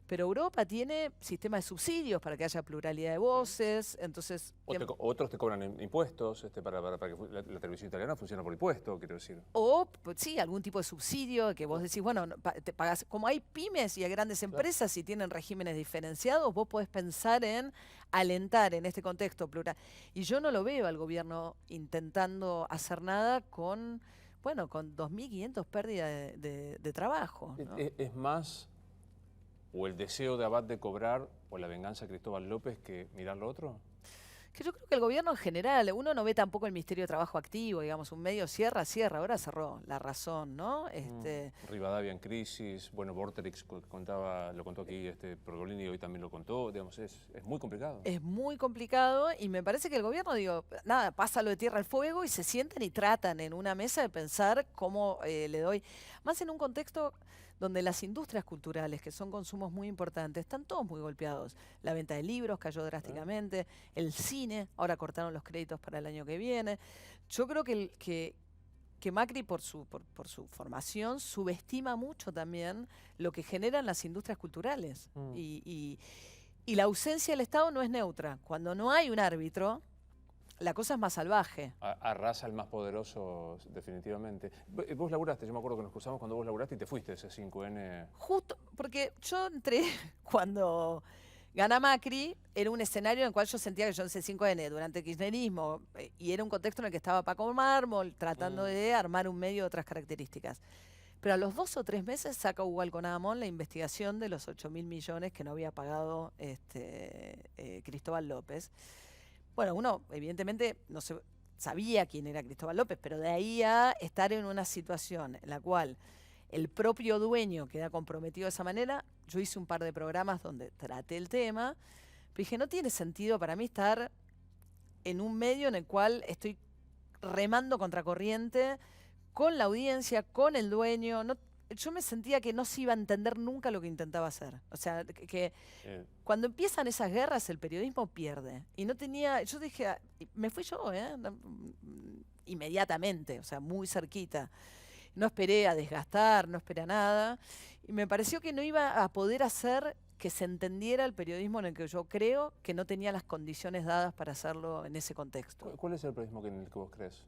Pero Europa tiene sistemas de subsidios para que haya pluralidad de voces, entonces... Otros te cobran impuestos, para que la televisión italiana funcione por impuesto, quiero decir. O, pues, sí, algún tipo de subsidio que vos decís, bueno, te pagás, como hay pymes y hay grandes empresas y tienen regímenes diferenciados, vos podés pensar en alentar en este contexto plural. Y yo no lo veo al gobierno intentando hacer nada con, bueno, con 2.500 pérdidas de trabajo, ¿no? Es más... ¿O el deseo de Abad de cobrar o la venganza de Cristóbal López que mirar lo otro? Que yo creo que el gobierno en general, uno no ve tampoco el Ministerio de Trabajo activo, digamos, un medio cierra, ahora cerró La Razón, ¿no? Rivadavia en crisis, bueno, Vorterix lo contó aquí Pergolini, hoy también lo contó, digamos, es muy complicado. Es muy complicado y me parece que el gobierno, digo, nada, pasa lo de tierra al fuego y se sientan y tratan en una mesa de pensar cómo le doy, más en un contexto donde las industrias culturales, que son consumos muy importantes, están todos muy golpeados. La venta de libros cayó drásticamente, el cine, ahora cortaron los créditos para el año que viene. Yo creo que Macri, por su formación, subestima mucho también lo que generan las industrias culturales. Y la ausencia del Estado no es neutra. Cuando no hay un árbitro, la cosa es más salvaje. Arrasa al más poderoso, definitivamente. Vos laburaste, yo me acuerdo que nos cruzamos cuando vos laburaste y te fuiste ese 5N. Justo, porque yo entré cuando gana Macri, era un escenario en el cual yo sentía que yo en ese 5N durante el kirchnerismo, y era un contexto en el que estaba Paco Mármol tratando de armar un medio de otras características. Pero a los 2 o 3 meses saca Hugo Alconadamón la investigación de los 8.000 millones que no había pagado Cristóbal López. Bueno, uno evidentemente no sabía quién era Cristóbal López, pero de ahí a estar en una situación en la cual el propio dueño queda comprometido de esa manera, yo hice un par de programas donde traté el tema, pero dije, no tiene sentido para mí estar en un medio en el cual estoy remando contracorriente con la audiencia, con el dueño, yo me sentía que no se iba a entender nunca lo que intentaba hacer. O sea, que cuando empiezan esas guerras el periodismo pierde. Y no tenía, yo dije, me fui yo, inmediatamente, o sea, muy cerquita. No esperé a desgastar, no esperé a nada. Y me pareció que no iba a poder hacer que se entendiera el periodismo en el que yo creo que no tenía las condiciones dadas para hacerlo en ese contexto. ¿Cuál es el periodismo en el que vos crees?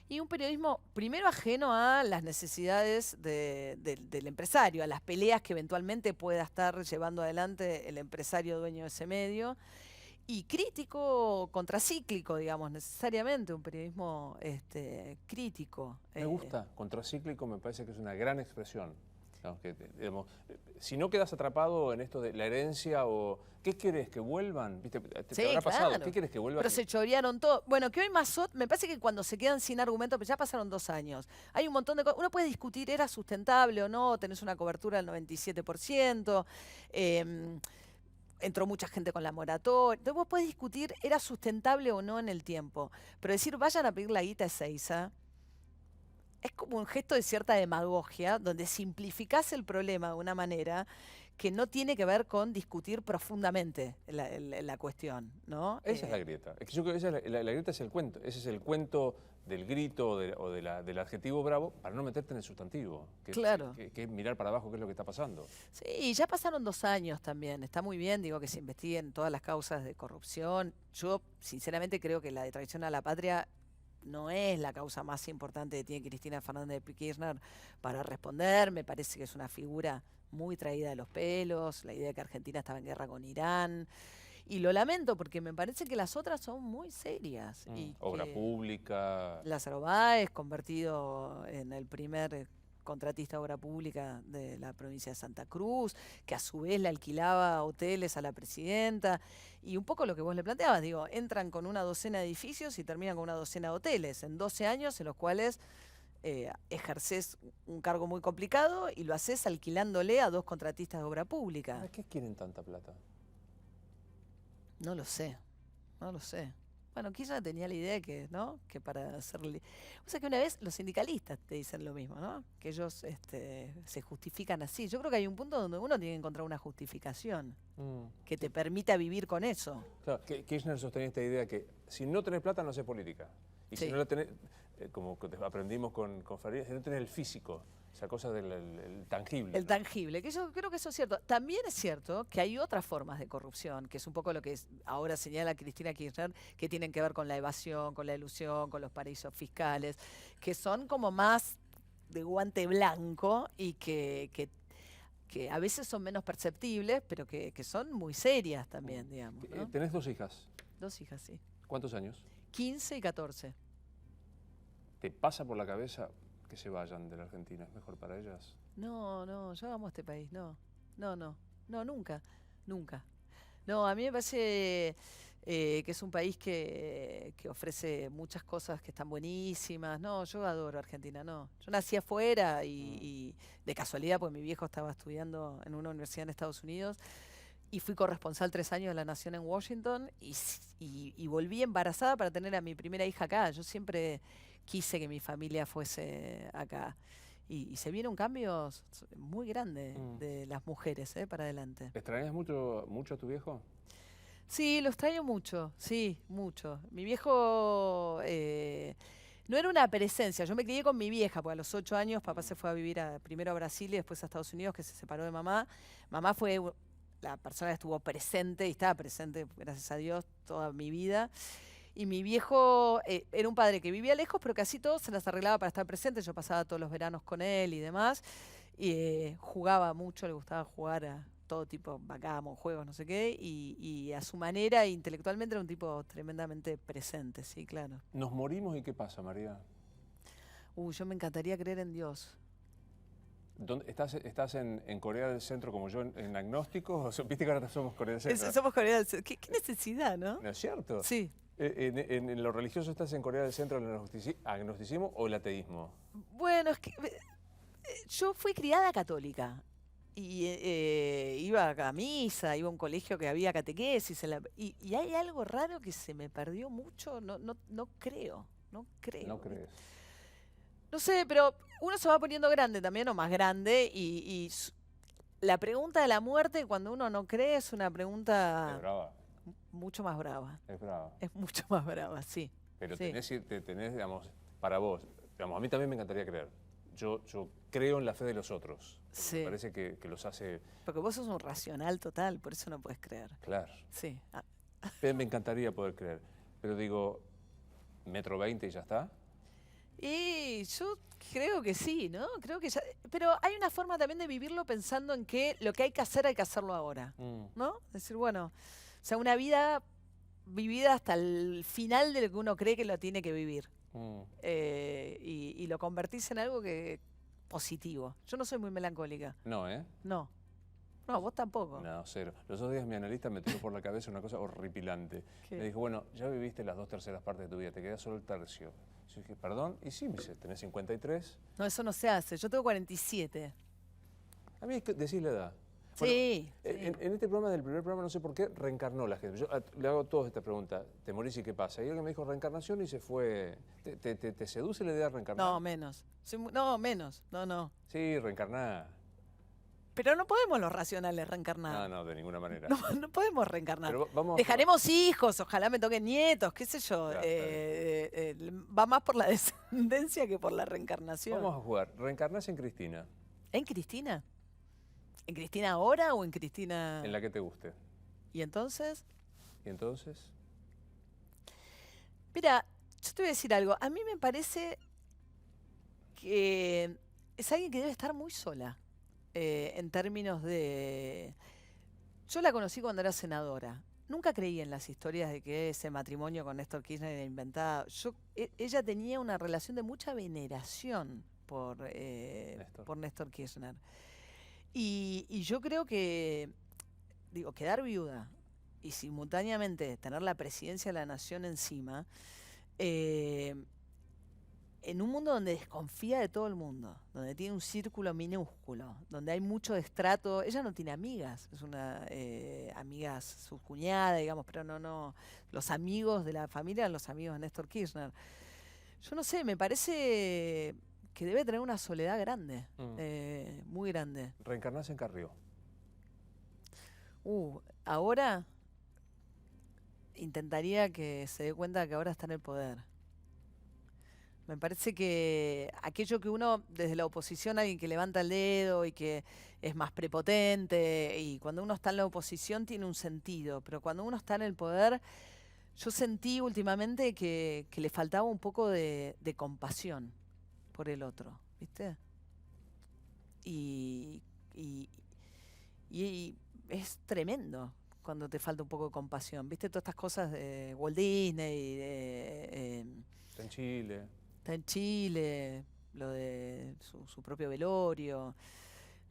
Y un periodismo primero ajeno a las necesidades del empresario, a las peleas que eventualmente pueda estar llevando adelante el empresario dueño de ese medio, y crítico contracíclico, digamos, necesariamente, un periodismo crítico. Me gusta, contracíclico me parece que es una gran expresión. Digamos, si no quedas atrapado en esto de la herencia o... ¿Qué querés? ¿Que vuelvan? ¿Viste? ¿Te habrá pasado? ¿Qué querés? ¿Que vuelvan? Pero se chorearon todo. Bueno, que hoy Mazot, me parece que cuando se quedan sin argumento, pues ya pasaron 2 años. Hay un montón de cosas. Uno puede discutir, ¿era sustentable o no? Tenés una cobertura del 97%. Entró mucha gente con la moratoria. Entonces vos podés discutir, ¿era sustentable o no en el tiempo? Pero decir, vayan a pedir la guita de Ezeiza, es como un gesto de cierta demagogia, donde simplificás el problema de una manera que no tiene que ver con discutir profundamente la cuestión, ¿no? Esa es la grieta. Es que yo creo que la grieta es el cuento. Ese es el cuento del grito del adjetivo bravo para no meterte en el sustantivo. Claro. Que es mirar para abajo qué es lo que está pasando. Sí, ya pasaron 2 años también. Está muy bien, digo, que se investiguen todas las causas de corrupción. Yo, sinceramente, creo que la de traición a la patria no es la causa más importante que tiene Cristina Fernández de Kirchner para responder. Me parece que es una figura muy traída de los pelos, la idea de que Argentina estaba en guerra con Irán. Y lo lamento porque me parece que las otras son muy serias. Y Obra que pública. Lázaro Báez, convertido en el primer contratista de obra pública de la provincia de Santa Cruz, que a su vez le alquilaba hoteles a la presidenta, y un poco lo que vos le planteabas, digo, entran con una docena de edificios y terminan con una docena de hoteles, en 12 años en los cuales ejerces un cargo muy complicado y lo haces alquilándole a 2 contratistas de obra pública. ¿Para qué quieren tanta plata? No lo sé, no lo sé. Bueno, Kirchner tenía la idea de que, ¿no? Que para hacerle... O sea que una vez los sindicalistas te dicen lo mismo, ¿no? Que ellos se justifican así. Yo creo que hay un punto donde uno tiene que encontrar una justificación que te permita vivir con eso. Claro, Kirchner sostenía esta idea que si no tenés plata no haces política. Y Sí. si no la tenés, como aprendimos con Farías, si no tenés el físico, esa cosa del el tangible. El ¿no? tangible, que yo creo que eso es cierto. También es cierto que hay otras formas de corrupción, que es un poco lo que ahora señala Cristina Kirchner, que tienen que ver con la evasión, con la ilusión, con los paraísos fiscales, que son como más de guante blanco y que a veces son menos perceptibles, pero que son muy serias también, digamos. ¿no? Tenés 2 hijas. 2 hijas, sí. ¿Cuántos años? 15 y 14. ¿Te pasa por la cabeza que se vayan de la Argentina? ¿Es mejor para ellas? No, yo amo este país, no, nunca. No, a mí me parece que es un país que ofrece muchas cosas que están buenísimas. No, yo adoro Argentina, no. Yo nací afuera y de casualidad, porque mi viejo estaba estudiando en una universidad en Estados Unidos y fui corresponsal 3 años de La Nación en Washington y volví embarazada para tener a mi primera hija acá. Yo siempre quise que mi familia fuese acá. Y se viene un cambio muy grande de las mujeres para adelante. ¿Extrañas mucho a tu viejo? Sí, lo extraño mucho, sí, mucho. Mi viejo no era una presencia. Yo me crié con mi vieja, porque a los 8 años papá se fue a vivir primero a Brasil y después a Estados Unidos, que se separó de mamá. Mamá fue la persona que estuvo presente y estaba presente, gracias a Dios, toda mi vida. Y mi viejo era un padre que vivía lejos, pero casi todo se las arreglaba para estar presente. Yo pasaba todos los veranos con él y demás. Y jugaba mucho, le gustaba jugar a todo tipo, backgammon, juegos, no sé qué. Y a su manera, intelectualmente, era un tipo tremendamente presente, sí, claro. ¿Nos morimos y qué pasa, María? Yo me encantaría creer en Dios. ¿Estás en Corea del Centro como yo en agnóstico? ¿Viste que ahora somos Corea del Centro? Somos Corea del Centro. ¿Qué necesidad, no? ¿No es cierto? Sí. ¿En lo religioso estás en Corea del Centro el agnosticismo o el ateísmo? Bueno, es que yo fui criada católica y iba a misa, iba a un colegio que había catequesis. Y hay algo raro que se me perdió mucho, no creo. ¿No crees? No sé, pero uno se va poniendo grande también, o más grande, y la pregunta de la muerte cuando uno no cree es una pregunta... Es brava. Mucho más brava. Es brava. Es mucho más brava, sí. Pero sí. tenés, digamos, para vos, digamos, a mí también me encantaría creer. Yo creo en la fe de los otros. Sí. Me parece que los hace... Porque vos sos un racional total, por eso no puedes creer. Claro. Sí. Me encantaría poder creer. Pero digo, metro 20 y ya está. Y yo creo que sí, ¿no? Creo que ya... Pero hay una forma también de vivirlo pensando en que lo que hay que hacerlo ahora, ¿no? Es decir, bueno, o sea, una vida vivida hasta el final de lo que uno cree que lo tiene que vivir. Y lo convertís en algo positivo. Yo no soy muy melancólica. No, ¿eh? No, vos tampoco. No, cero. Los 2 días mi analista me tiró por la cabeza una cosa horripilante. ¿Qué? Me dijo, bueno, ya viviste las 2/3 partes de tu vida, te queda solo el tercio. Yo dije, perdón, y sí, me dice, tenés 53. No, eso no se hace. Yo tengo 47. A mí decís la edad. Sí. Bueno, Sí. en este programa, del primer programa, no sé por qué, reencarnó la gente. Yo le hago todas estas preguntas. ¿Te morís y qué pasa? Y alguien me dijo reencarnación y se fue. ¿Te seduce la idea de reencarnar? No, menos. No, menos. No. Sí, reencarnar. Pero no podemos los racionales reencarnar. No, de ninguna manera. No podemos reencarnar. Pero vamos a Dejaremos hijos, ojalá me toquen nietos, qué sé yo. Claro, Va más por la descendencia que por la reencarnación. Vamos a jugar. ¿Reencarnás en Cristina? ¿En Cristina? ¿En Cristina ahora o en Cristina...? En la que te guste. ¿Y entonces? ¿Y entonces? Mira, yo te voy a decir algo. A mí me parece que es alguien que debe estar muy sola en términos de... Yo la conocí cuando era senadora. Nunca creí en las historias de que ese matrimonio con Néstor Kirchner era inventado. Ella tenía una relación de mucha veneración por Néstor Kirchner. Y yo creo que, digo, quedar viuda y simultáneamente tener la presidencia de la nación encima, en un mundo donde desconfía de todo el mundo, donde tiene un círculo minúsculo, donde hay mucho destrato. Ella no tiene amigas, es una amigas, su cuñada, digamos, pero no. Los amigos de la familia eran los amigos de Néstor Kirchner. Yo no sé, me parece que debe tener una soledad grande, muy grande. ¿Reencarnás en Carrió? Ahora intentaría que se dé cuenta que ahora está en el poder. Me parece que aquello que uno, desde la oposición, alguien que levanta el dedo y que es más prepotente, y cuando uno está en la oposición tiene un sentido, pero cuando uno está en el poder, yo sentí últimamente que le faltaba un poco de compasión por el otro, ¿viste? Y es tremendo cuando te falta un poco de compasión. ¿Viste todas estas cosas de Walt Disney, Está en Chile. Está en Chile, lo de su propio velorio?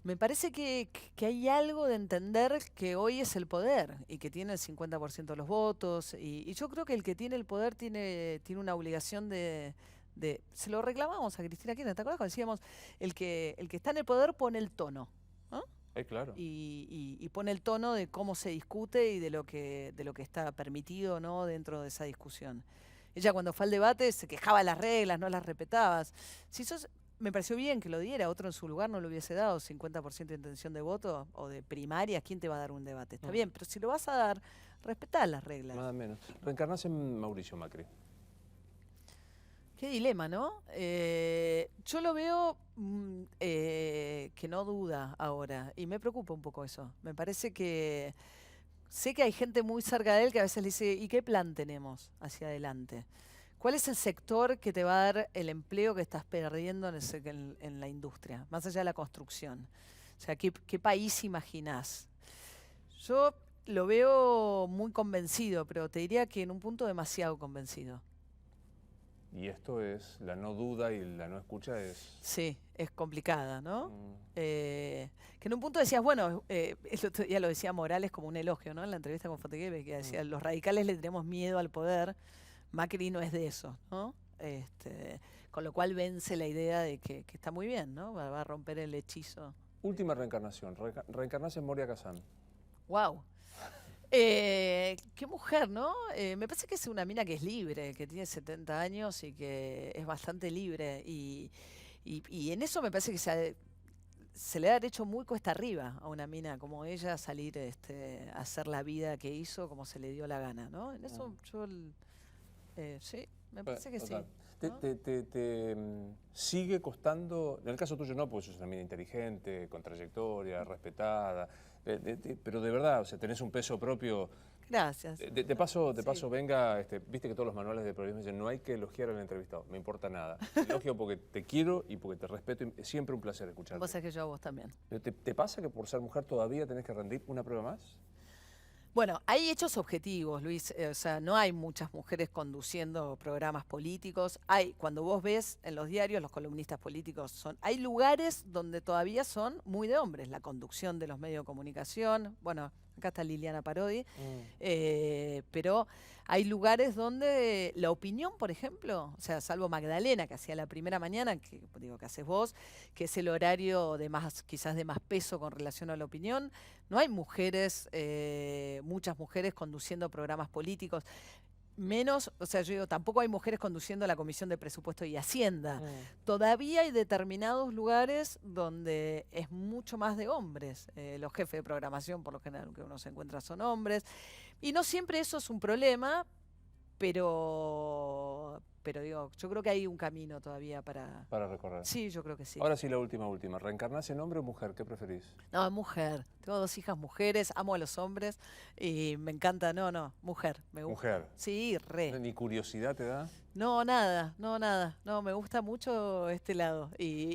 Me parece que hay algo de entender que hoy es el poder y que tiene el 50% de los votos. Y yo creo que el que tiene el poder tiene una obligación de... Se lo reclamamos a Cristina Kirchner, ¿te acuerdas cuando decíamos el que está en el poder pone el tono? ¿No? Claro. Y pone el tono de cómo se discute y de lo que está permitido o no dentro de esa discusión. Ella cuando fue al debate se quejaba de las reglas, no las respetabas. Me pareció bien que lo diera, otro en su lugar no lo hubiese dado, 50% de intención de voto o de primarias, ¿quién te va a dar un debate? Está bien, pero si lo vas a dar, respetá las reglas. Nada menos. ¿Reencarnás en Mauricio Macri? Qué dilema, ¿no? Yo lo veo que no duda ahora y me preocupa un poco eso. Me parece que sé que hay gente muy cerca de él que a veces le dice, ¿y qué plan tenemos hacia adelante? ¿Cuál es el sector que te va a dar el empleo que estás perdiendo en la industria, más allá de la construcción? O sea, ¿qué país imaginás? Yo lo veo muy convencido, pero te diría que en un punto demasiado convencido. Y esto es, la no duda y la no escucha es... Sí, es complicada, ¿no? Que en un punto decías, bueno, el otro día lo decía Morales como un elogio, ¿no? En la entrevista con Foteguebe, que decía, los radicales le tenemos miedo al poder, Macri no es de eso, ¿no? Con lo cual vence la idea de que está muy bien, ¿no? Va a romper el hechizo. Última reencarnación, reencarnás en Moria Kazan. ¡Wow! Qué mujer, ¿no? Me parece que es una mina que es libre, que tiene 70 años y que es bastante libre. Y en eso me parece que se le ha hecho muy cuesta arriba a una mina como ella salir a hacer la vida que hizo como se le dio la gana, ¿no? En eso yo, sí, me parece que sí. ¿No? ¿Te sigue costando, en el caso tuyo no, porque sos una mina inteligente, con trayectoria, respetada, pero de verdad, o sea, tenés un peso propio? Gracias. De paso, venga, viste que todos los manuales de periodismo dicen, no hay que elogiar al entrevistado, me importa nada. Te elogio porque te quiero y porque te respeto, y es siempre un placer escucharte. Vos sabés que yo a vos también. ¿Te pasa que por ser mujer todavía tenés que rendir una prueba más? Bueno, hay hechos objetivos, Luis. O sea, no hay muchas mujeres conduciendo programas políticos. Cuando vos ves en los diarios, los columnistas políticos hay lugares donde todavía son muy de hombres. La conducción de los medios de comunicación. Bueno, acá está Liliana Parodi. Pero hay lugares donde la opinión, por ejemplo, o sea, salvo Magdalena, que hacía la primera mañana, que haces vos, que es el horario quizás de más peso con relación a la opinión, no hay mujeres, muchas mujeres conduciendo programas políticos. menos, o sea, yo digo, tampoco hay mujeres conduciendo la Comisión de Presupuesto y Hacienda. Todavía hay determinados lugares donde es mucho más de hombres. Los jefes de programación, por lo general, que uno se encuentra son hombres. Y no siempre eso es un problema, pero digo, yo creo que hay un camino todavía para... Para recorrer. Sí, yo creo que sí. Ahora sí, la última. ¿Reencarnás en hombre o mujer? ¿Qué preferís? No, mujer. Tengo 2 hijas mujeres, amo a los hombres y me encanta, no, mujer, me gusta. Mujer. Sí, re. ¿Ni curiosidad te da? No, nada. No, me gusta mucho este lado.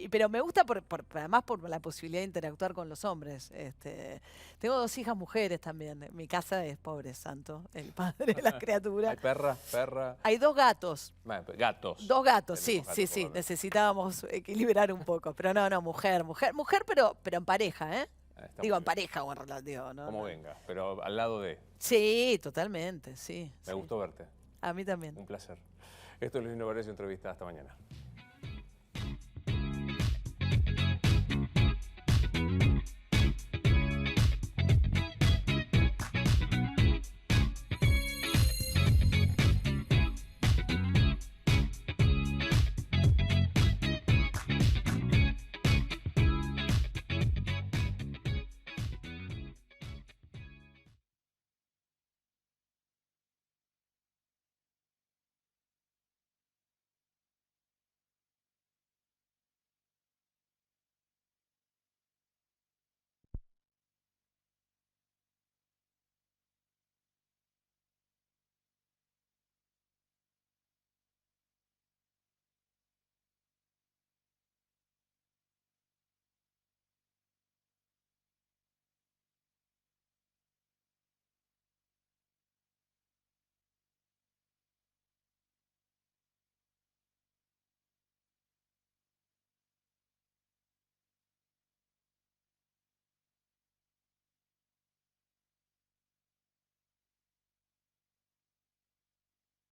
Pero me gusta además por la posibilidad de interactuar con los hombres. Tengo 2 hijas mujeres también. Mi casa es pobre santo, el padre de la criatura. ¿Hay perra? Hay 2 gatos. Bueno, gatos. 2 gatos, sí, Tenemos gatos, sí. por lo menos. Necesitábamos equilibrar un poco. Pero no, mujer, pero en pareja, ¿eh? Está Digo, muy en bien. pareja o en relación, ¿no? Como venga, pero al lado de. Sí, totalmente, sí. Me gustó verte. A mí también. Un placer. Esto es Luis Novarecio, entrevista. Hasta mañana.